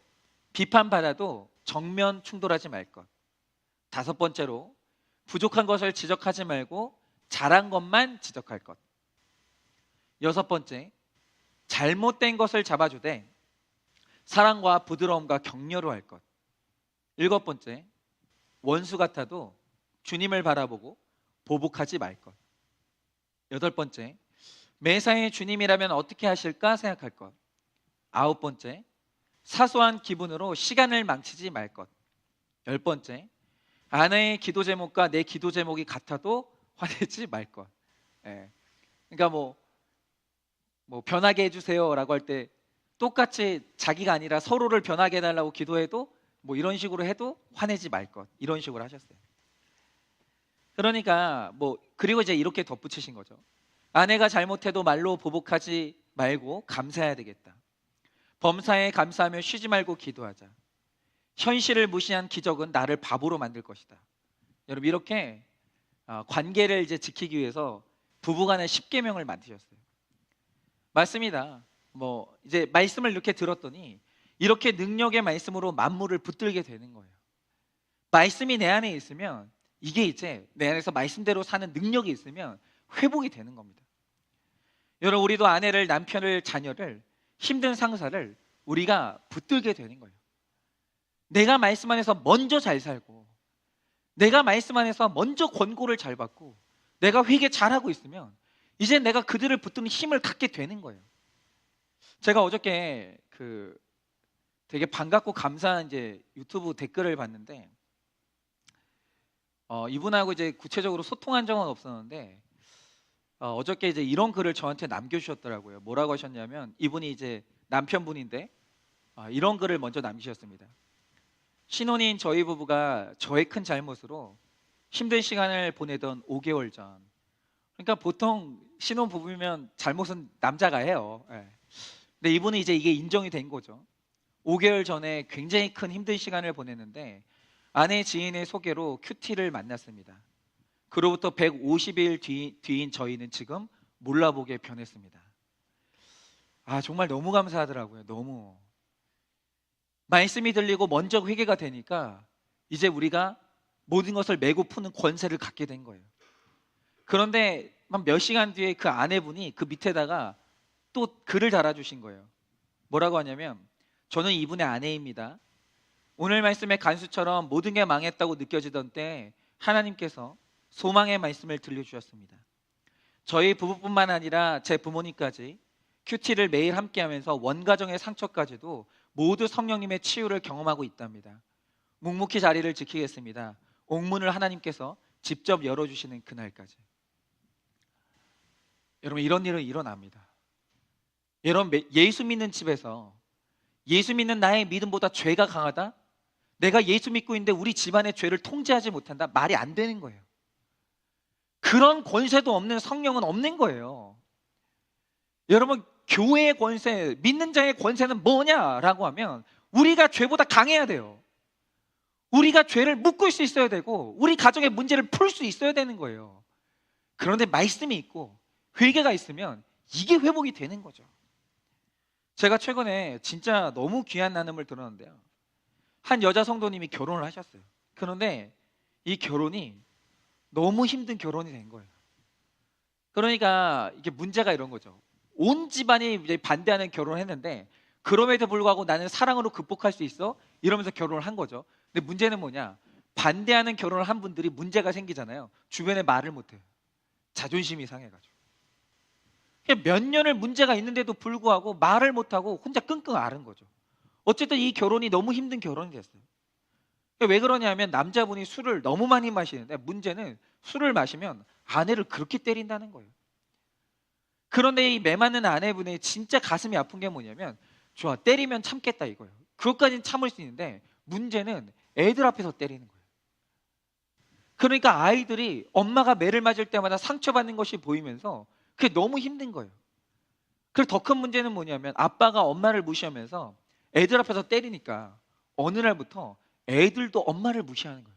비판받아도 정면 충돌하지 말 것. 다섯 번째로, 부족한 것을 지적하지 말고 잘한 것만 지적할 것. 여섯 번째, 잘못된 것을 잡아주되 사랑과 부드러움과 격려로 할 것. 일곱 번째, 원수 같아도 주님을 바라보고 보복하지 말 것. 여덟 번째, 매사에 주님이라면 어떻게 하실까 생각할 것. 아홉 번째, 사소한 기분으로 시간을 망치지 말 것. 열 번째, 아내의 기도 제목과 내 기도 제목이 같아도 화내지 말 것. 그러니까 뭐 변하게 해주세요라고 할 때 똑같이 자기가 아니라 서로를 변하게 해달라고 기도해도 이런 식으로 해도 화내지 말 것. 이런 식으로 하셨어요. 그러니까 그리고 이제 이렇게 덧붙이신 거죠. 아내가 잘못해도 말로 보복하지 말고 감사해야 되겠다. 범사에 감사하며 쉬지 말고 기도하자. 현실을 무시한 기적은 나를 바보로 만들 것이다. 여러분, 이렇게 관계를 이제 지키기 위해서 부부간의 10계명을 만드셨어요. 맞습니다. 이제 말씀을 이렇게 들었더니 이렇게 능력의 말씀으로 만물을 붙들게 되는 거예요. 말씀이 내 안에 있으면, 이게 이제 내 안에서 말씀대로 사는 능력이 있으면 회복이 되는 겁니다. 여러분, 우리도 아내를, 남편을, 자녀를, 힘든 상사를 우리가 붙들게 되는 거예요. 내가 말씀 안에서 먼저 잘 살고, 내가 말씀 안에서 먼저 권고를 잘 받고, 내가 회개 잘하고 있으면 이제 내가 그들을 붙드는 힘을 갖게 되는 거예요. 제가 어저께 되게 반갑고 감사한 이제 유튜브 댓글을 봤는데, 이분하고 이제 구체적으로 소통한 적은 없었는데 어저께 이제 이런 글을 저한테 남겨주셨더라고요. 뭐라고 하셨냐면, 이분이 이제 남편분인데 이런 글을 먼저 남기셨습니다. 신혼인 저희 부부가 저의 큰 잘못으로 힘든 시간을 보내던 5개월 전. 그러니까 보통 신혼 부부면 잘못은 남자가 해요. 근데 이분은 이제 이게 인정이 된 거죠. 5개월 전에 굉장히 큰 힘든 시간을 보냈는데 아내 지인의 소개로 큐티를 만났습니다. 그로부터 150일 뒤인 저희는 지금 몰라보게 변했습니다. 정말 너무 감사하더라고요. 너무. 말씀이 들리고 먼저 회개가 되니까 이제 우리가 모든 것을 메고 푸는 권세를 갖게 된 거예요. 그런데 몇 시간 뒤에 그 아내분이 그 밑에다가 또 글을 달아주신 거예요. 뭐라고 하냐면, 저는 이분의 아내입니다. 오늘 말씀의 간수처럼 모든 게 망했다고 느껴지던 때 하나님께서 소망의 말씀을 들려주셨습니다. 저희 부부뿐만 아니라 제 부모님까지 큐티를 매일 함께하면서 원가정의 상처까지도 모두 성령님의 치유를 경험하고 있답니다. 묵묵히 자리를 지키겠습니다. 옥문을 하나님께서 직접 열어주시는 그날까지. 여러분, 이런 일은 일어납니다. 여러분, 예수 믿는 집에서 예수 믿는 나의 믿음보다 죄가 강하다? 내가 예수 믿고 있는데 우리 집안의 죄를 통제하지 못한다? 말이 안 되는 거예요. 그런 권세도 없는 성령은 없는 거예요. 여러분, 교회의 권세, 믿는 자의 권세는 뭐냐라고 하면 우리가 죄보다 강해야 돼요. 우리가 죄를 묶을 수 있어야 되고 우리 가정의 문제를 풀 수 있어야 되는 거예요. 그런데 말씀이 있고 회개가 있으면 이게 회복이 되는 거죠. 제가 최근에 진짜 너무 귀한 나눔을 들었는데요. 한 여자 성도님이 결혼을 하셨어요. 그런데 이 결혼이 너무 힘든 결혼이 된 거예요. 그러니까 이게 문제가 이런 거죠. 온 집안이 이제 반대하는 결혼을 했는데 그럼에도 불구하고 나는 사랑으로 극복할 수 있어? 이러면서 결혼을 한 거죠. 근데 문제는 뭐냐? 반대하는 결혼을 한 분들이 문제가 생기잖아요. 주변에 말을 못해요. 자존심이 상해가지고. 그냥 몇 년을 문제가 있는데도 불구하고 말을 못하고 혼자 끙끙 앓은 거죠. 어쨌든 이 결혼이 너무 힘든 결혼이 됐어요. 왜 그러냐면 남자분이 술을 너무 많이 마시는데 문제는 술을 마시면 아내를 그렇게 때린다는 거예요. 그런데 이 매맞는 아내분의 진짜 가슴이 아픈 게 뭐냐면 좋아, 때리면 참겠다 이거예요. 그것까지는 참을 수 있는데 문제는 애들 앞에서 때리는 거예요. 그러니까 아이들이 엄마가 매를 맞을 때마다 상처받는 것이 보이면서 그게 너무 힘든 거예요. 그리고 더 큰 문제는 뭐냐면 아빠가 엄마를 무시하면서 애들 앞에서 때리니까 어느 날부터 애들도 엄마를 무시하는 거예요.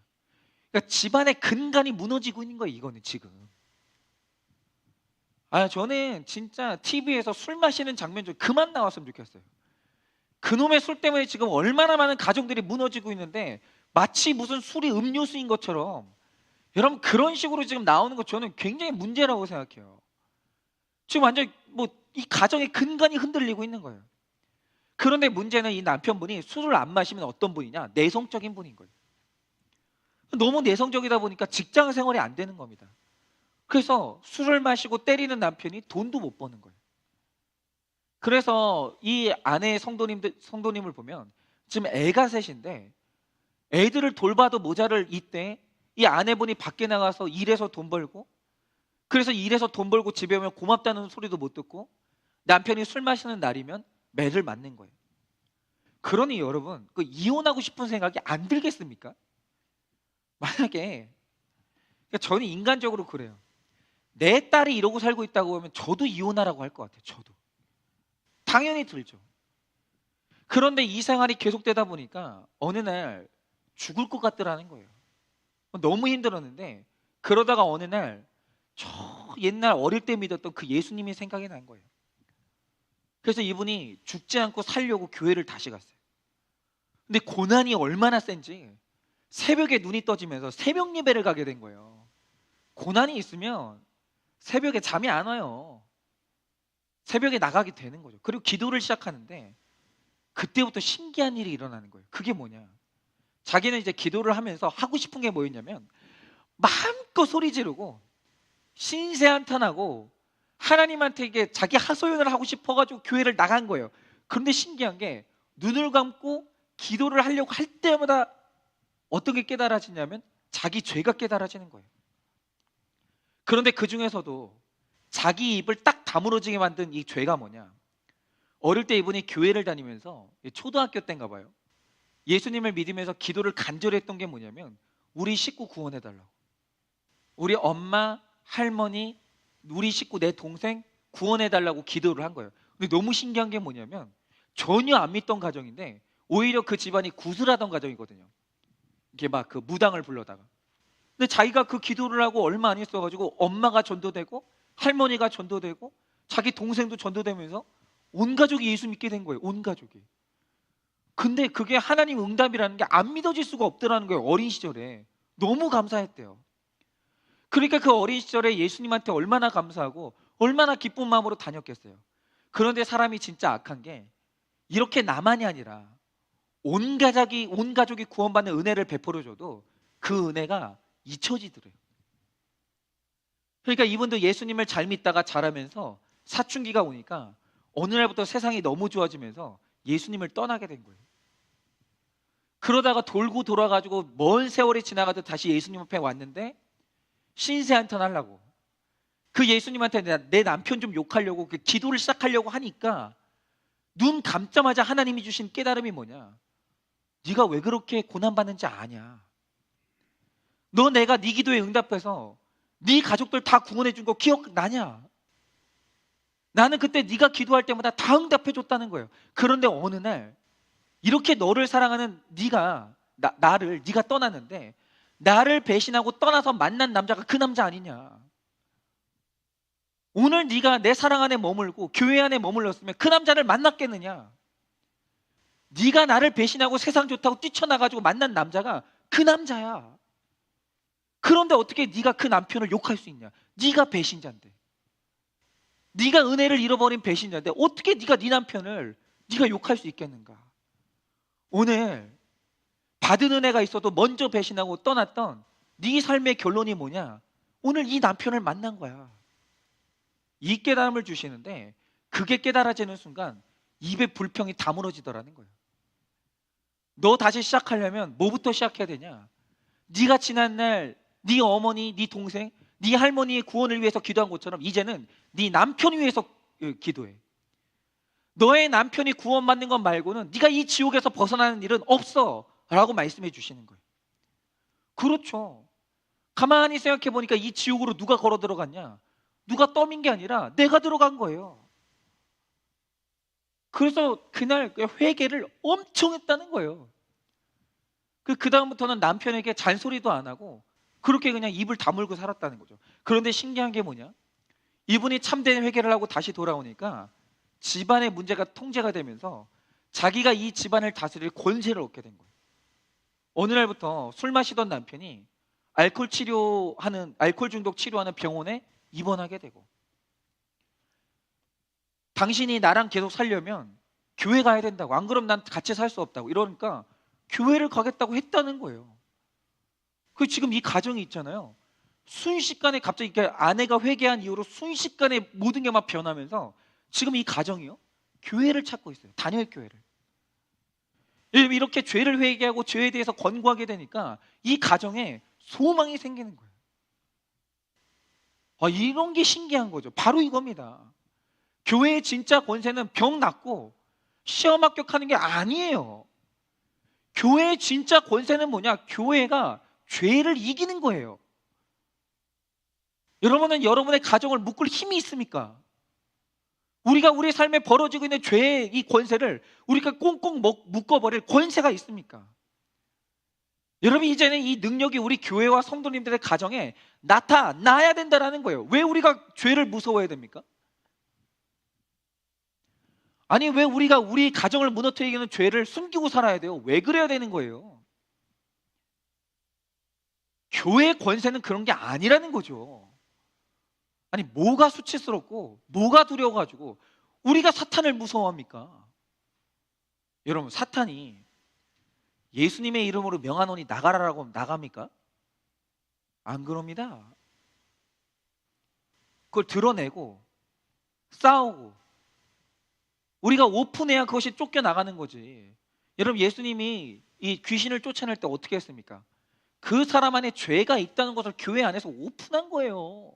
그러니까 집안의 근간이 무너지고 있는 거예요. 이거는 지금. 저는 진짜 TV에서 술 마시는 장면 좀 그만 나왔으면 좋겠어요. 그놈의 술 때문에 지금 얼마나 많은 가정들이 무너지고 있는데 마치 무슨 술이 음료수인 것처럼 여러분 그런 식으로 지금 나오는 거 저는 굉장히 문제라고 생각해요. 지금 완전 이 가정의 근간이 흔들리고 있는 거예요. 그런데 문제는 이 남편분이 술을 안 마시면 어떤 분이냐? 내성적인 분인 거예요. 너무 내성적이다 보니까 직장 생활이 안 되는 겁니다. 그래서 술을 마시고 때리는 남편이 돈도 못 버는 거예요. 그래서 이 아내 성도님을 보면 지금 애가 셋인데 애들을 돌봐도 모자랄 이때 이 아내분이 밖에 나가서 일해서 돈 벌고 그래서 일해서 돈 벌고 집에 오면 고맙다는 소리도 못 듣고 남편이 술 마시는 날이면 매를 맞는 거예요. 그러니 여러분 이혼하고 싶은 생각이 안 들겠습니까? 만약에 저는 인간적으로 그래요. 내 딸이 이러고 살고 있다고 하면 저도 이혼하라고 할 것 같아요. 저도 당연히 들죠. 그런데 이 생활이 계속되다 보니까 어느 날 죽을 것 같더라는 거예요. 너무 힘들었는데 그러다가 어느 날 저 옛날 어릴 때 믿었던 그 예수님이 생각이 난 거예요. 그래서 이분이 죽지 않고 살려고 교회를 다시 갔어요. 근데 고난이 얼마나 센지 새벽에 눈이 떠지면서 새벽 예배를 가게 된 거예요. 고난이 있으면 새벽에 잠이 안 와요. 새벽에 나가게 되는 거죠. 그리고 기도를 시작하는데 그때부터 신기한 일이 일어나는 거예요. 그게 뭐냐? 자기는 이제 기도를 하면서 하고 싶은 게 뭐였냐면 마음껏 소리 지르고 신세한탄하고 하나님한테 이게 자기 하소연을 하고 싶어가지고 교회를 나간 거예요. 그런데 신기한 게 눈을 감고 기도를 하려고 할 때마다 어떤 게 깨달아지냐면 자기 죄가 깨달아지는 거예요. 그런데 그 중에서도 자기 입을 딱 다물어지게 만든 이 죄가 뭐냐? 어릴 때 이분이 교회를 다니면서 초등학교 때인가 봐요. 예수님을 믿으면서 기도를 간절히 했던 게 뭐냐면 우리 식구 구원해달라고. 우리 엄마, 할머니, 우리 식구, 내 동생 구원해달라고 기도를 한 거예요. 근데 너무 신기한 게 뭐냐면 전혀 안 믿던 가정인데 오히려 그 집안이 구슬하던 가정이거든요. 이게 막 그 무당을 불러다가. 근데 자기가 그 기도를 하고 얼마 안 있어가지고 엄마가 전도되고 할머니가 전도되고 자기 동생도 전도되면서 온 가족이 예수 믿게 된 거예요. 온 가족이. 근데 그게 하나님 응답이라는 게 안 믿어질 수가 없더라는 거예요. 어린 시절에. 너무 감사했대요. 그러니까 그 어린 시절에 예수님한테 얼마나 감사하고 얼마나 기쁜 마음으로 다녔겠어요. 그런데 사람이 진짜 악한 게 이렇게 나만이 아니라 온 가족이 구원받는 은혜를 베풀어줘도 그 은혜가 잊혀지더래요. 그러니까 이분도 예수님을 잘 믿다가 자라면서 사춘기가 오니까 어느 날부터 세상이 너무 좋아지면서 예수님을 떠나게 된 거예요. 그러다가 돌고 돌아가지고 먼 세월이 지나가도 다시 예수님 앞에 왔는데 신세한탄 하려고 그 예수님한테 내 남편 좀 욕하려고 그 기도를 시작하려고 하니까 눈 감자마자 하나님이 주신 깨달음이 뭐냐? 네가 왜 그렇게 고난받는지 아냐? 너 내가 네 기도에 응답해서 네 가족들 다 구원해 준 거 기억나냐? 나는 그때 네가 기도할 때마다 다 응답해 줬다는 거예요. 그런데 어느 날 이렇게 너를 사랑하는 네가 떠났는데 나를 배신하고 떠나서 만난 남자가 그 남자 아니냐? 오늘 네가 내 사랑 안에 머물고 교회 안에 머물렀으면 그 남자를 만났겠느냐? 네가 나를 배신하고 세상 좋다고 뛰쳐나가지고 만난 남자가 그 남자야. 그런데 어떻게 네가 그 남편을 욕할 수 있냐? 네가 배신자인데, 네가 은혜를 잃어버린 배신자인데 어떻게 네가 네 남편을 네가 욕할 수 있겠는가? 오늘 받은 은혜가 있어도 먼저 배신하고 떠났던 네 삶의 결론이 뭐냐? 오늘 이 남편을 만난 거야. 이 깨달음을 주시는데 그게 깨달아지는 순간 입에 불평이 다물어지더라는 거예요. 너 다시 시작하려면 뭐부터 시작해야 되냐? 네가 지난날 네 어머니, 네 동생, 네 할머니의 구원을 위해서 기도한 것처럼 이제는 네 남편 위해서 기도해. 너의 남편이 구원받는 것 말고는 네가 이 지옥에서 벗어나는 일은 없어 라고 말씀해 주시는 거예요. 그렇죠. 가만히 생각해 보니까 이 지옥으로 누가 걸어 들어갔냐? 누가 떠민 게 아니라 내가 들어간 거예요. 그래서 그날 회개를 엄청 했다는 거예요. 그 다음부터는 남편에게 잔소리도 안 하고 그렇게 그냥 입을 다물고 살았다는 거죠. 그런데 신기한 게 뭐냐? 이분이 참된 회개를 하고 다시 돌아오니까 집안의 문제가 통제가 되면서 자기가 이 집안을 다스릴 권세를 얻게 된 거예요. 어느 날부터 술 마시던 남편이 알코올 중독 치료하는 병원에 입원하게 되고, 당신이 나랑 계속 살려면 교회 가야 된다고, 안 그러면 난 같이 살 수 없다고 이러니까 교회를 가겠다고 했다는 거예요. 그 지금 이 가정이 있잖아요. 순식간에 갑자기 아내가 회개한 이후로 순식간에 모든 게 막 변하면서 지금 이 가정이요, 교회를 찾고 있어요. 단일 교회를. 이렇게 죄를 회개하고 죄에 대해서 권고하게 되니까 이 가정에 소망이 생기는 거예요. 이런 게 신기한 거죠. 바로 이겁니다. 교회의 진짜 권세는 병 낫고 시험 합격하는 게 아니에요. 교회의 진짜 권세는 뭐냐? 교회가 죄를 이기는 거예요. 여러분은 여러분의 가정을 묶을 힘이 있습니까? 우리가 우리 삶에 벌어지고 있는 죄의 이 권세를 우리가 꽁꽁 묶어버릴 권세가 있습니까? 여러분, 이제는 이 능력이 우리 교회와 성도님들의 가정에 나타나야 된다는 거예요. 왜 우리가 죄를 무서워해야 됩니까? 아니, 왜 우리가 우리 가정을 무너뜨리는 죄를 숨기고 살아야 돼요? 왜 그래야 되는 거예요? 교회의 권세는 그런 게 아니라는 거죠. 아니, 뭐가 수치스럽고 뭐가 두려워가지고 우리가 사탄을 무서워합니까? 여러분, 사탄이 예수님의 이름으로 명하노니 나가라라고 하면 나갑니까? 안 그럽니다. 그걸 드러내고 싸우고 우리가 오픈해야 그것이 쫓겨나가는 거지. 여러분, 예수님이 이 귀신을 쫓아낼 때 어떻게 했습니까? 그 사람 안에 죄가 있다는 것을 교회 안에서 오픈한 거예요.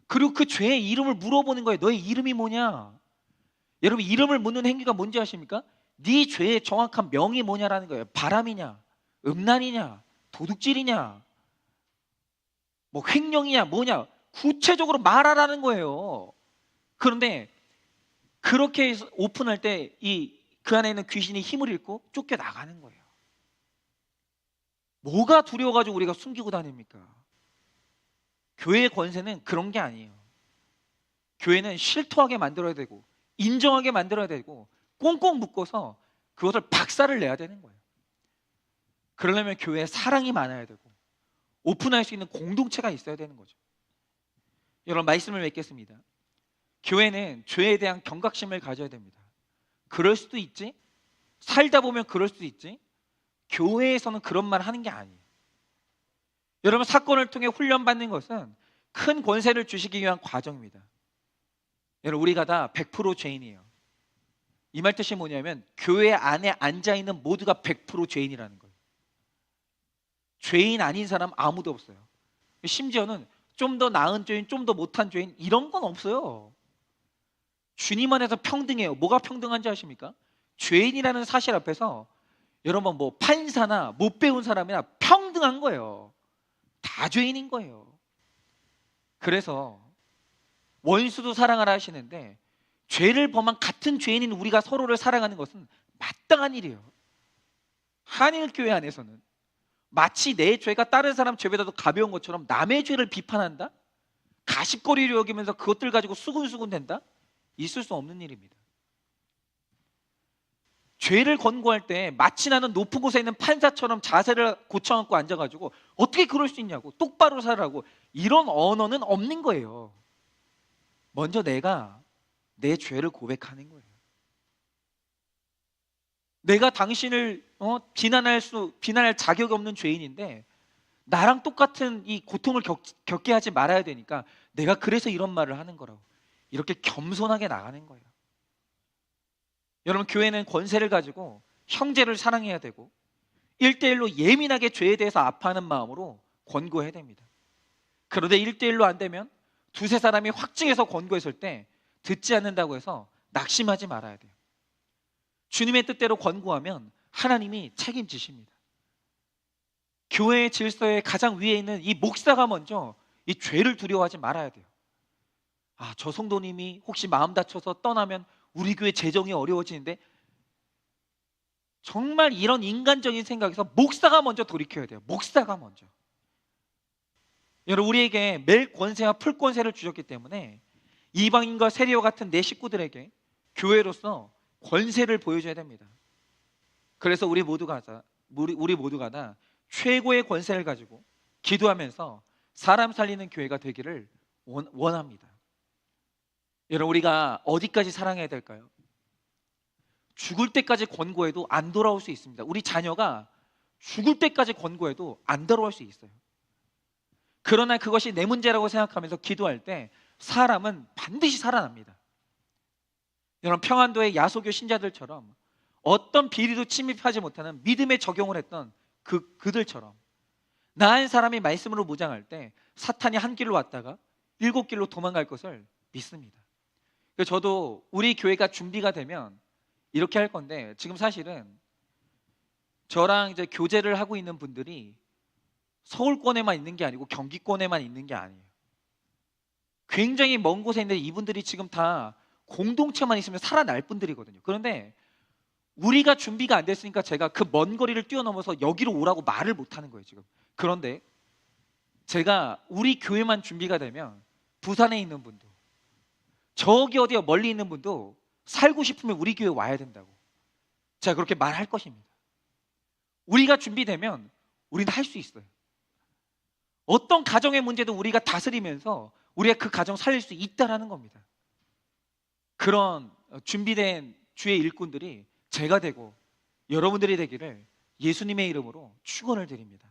그리고 그 죄의 이름을 물어보는 거예요. 너의 이름이 뭐냐? 여러분, 이름을 묻는 행위가 뭔지 아십니까? 네 죄의 정확한 명이 뭐냐라는 거예요. 바람이냐, 음란이냐, 도둑질이냐, 뭐 횡령이냐, 뭐냐, 구체적으로 말하라는 거예요. 그런데 그렇게 해서 오픈할 때 그 안에 있는 귀신이 힘을 잃고 쫓겨나가는 거예요. 뭐가 두려워가지고 우리가 숨기고 다닙니까? 교회의 권세는 그런 게 아니에요. 교회는 실토하게 만들어야 되고 인정하게 만들어야 되고 꽁꽁 묶어서 그것을 박살을 내야 되는 거예요. 그러려면 교회에 사랑이 많아야 되고 오픈할 수 있는 공동체가 있어야 되는 거죠. 여러분, 말씀을 맺겠습니다. 교회는 죄에 대한 경각심을 가져야 됩니다. 그럴 수도 있지, 살다 보면 그럴 수도 있지, 교회에서는 그런 말 하는 게 아니에요. 여러분, 사건을 통해 훈련받는 것은 큰 권세를 주시기 위한 과정입니다. 여러분, 우리가 다 100% 죄인이에요. 이 말 뜻이 뭐냐면 교회 안에 앉아있는 모두가 100% 죄인이라는 거예요. 죄인 아닌 사람 아무도 없어요. 심지어는 좀 더 나은 죄인, 좀 더 못한 죄인, 이런 건 없어요. 주님 안에서 평등해요. 뭐가 평등한지 아십니까? 죄인이라는 사실 앞에서 여러분, 뭐 판사나 못 배운 사람이나 평등한 거예요. 다 죄인인 거예요. 그래서 원수도 사랑하라 하시는데 죄를 범한 같은 죄인인 우리가 서로를 사랑하는 것은 마땅한 일이에요. 한일교회 안에서는 마치 내 죄가 다른 사람 죄보다도 가벼운 것처럼 남의 죄를 비판한다? 가십거리를 여기면서 그것들 가지고 수군수군 된다? 있을 수 없는 일입니다. 죄를 권고할 때 마치 나는 높은 곳에 있는 판사처럼 자세를 고쳐앉고 앉아가지고 어떻게 그럴 수 있냐고, 똑바로 살라고, 이런 언어는 없는 거예요. 먼저 내가 내 죄를 고백하는 거예요. 내가 당신을 비난할 자격이 없는 죄인인데 나랑 똑같은 이 고통을 겪게 하지 말아야 되니까 내가 그래서 이런 말을 하는 거라고. 이렇게 겸손하게 나가는 거예요. 여러분, 교회는 권세를 가지고 형제를 사랑해야 되고 1대1로 예민하게 죄에 대해서 아파하는 마음으로 권고해야 됩니다. 그런데 1대1로 안 되면 두세 사람이 확증해서 권고했을 때 듣지 않는다고 해서 낙심하지 말아야 돼요. 주님의 뜻대로 권고하면 하나님이 책임지십니다. 교회의 질서의 가장 위에 있는 이 목사가 먼저 이 죄를 두려워하지 말아야 돼요. 저 성도님이 혹시 마음 다쳐서 떠나면 우리 교회 재정이 어려워지는데, 정말 이런 인간적인 생각에서 목사가 먼저 돌이켜야 돼요. 목사가 먼저. 여러분, 우리에게 멜 권세와 풀 권세를 주셨기 때문에 이방인과 세리와 같은 내 식구들에게 교회로서 권세를 보여줘야 됩니다. 그래서 우리 모두가 다 최고의 권세를 가지고 기도하면서 사람 살리는 교회가 되기를 원합니다. 여러분, 우리가 어디까지 사랑해야 될까요? 죽을 때까지 권고해도 안 돌아올 수 있습니다. 우리 자녀가 죽을 때까지 권고해도 안 돌아올 수 있어요. 그러나 그것이 내 문제라고 생각하면서 기도할 때 사람은 반드시 살아납니다. 여러분, 평안도의 야소교 신자들처럼 어떤 비리도 침입하지 못하는 믿음에 적용을 했던 그들처럼 나 한 사람이 말씀으로 무장할 때 사탄이 한 길로 왔다가 7길로 도망갈 것을 믿습니다. 그래서 저도 우리 교회가 준비가 되면 이렇게 할 건데, 지금 사실은 저랑 이제 교제를 하고 있는 분들이 서울권에만 있는 게 아니고 경기권에만 있는 게 아니에요. 굉장히 먼 곳에 있는데 이분들이 지금 다 공동체만 있으면 살아날 분들이거든요. 그런데 우리가 준비가 안 됐으니까 제가 그 먼 거리를 뛰어넘어서 여기로 오라고 말을 못 하는 거예요, 지금. 그런데 제가 우리 교회만 준비가 되면 부산에 있는 분도, 저기 어디야 멀리 있는 분도 살고 싶으면 우리 교회 와야 된다고 제가 그렇게 말할 것입니다. 우리가 준비되면 우리는 할 수 있어요. 어떤 가정의 문제도 우리가 다스리면서 우리가 그 가정 살릴 수 있다라는 겁니다. 그런 준비된 주의 일꾼들이 제가 되고 여러분들이 되기를 예수님의 이름으로 축원을 드립니다.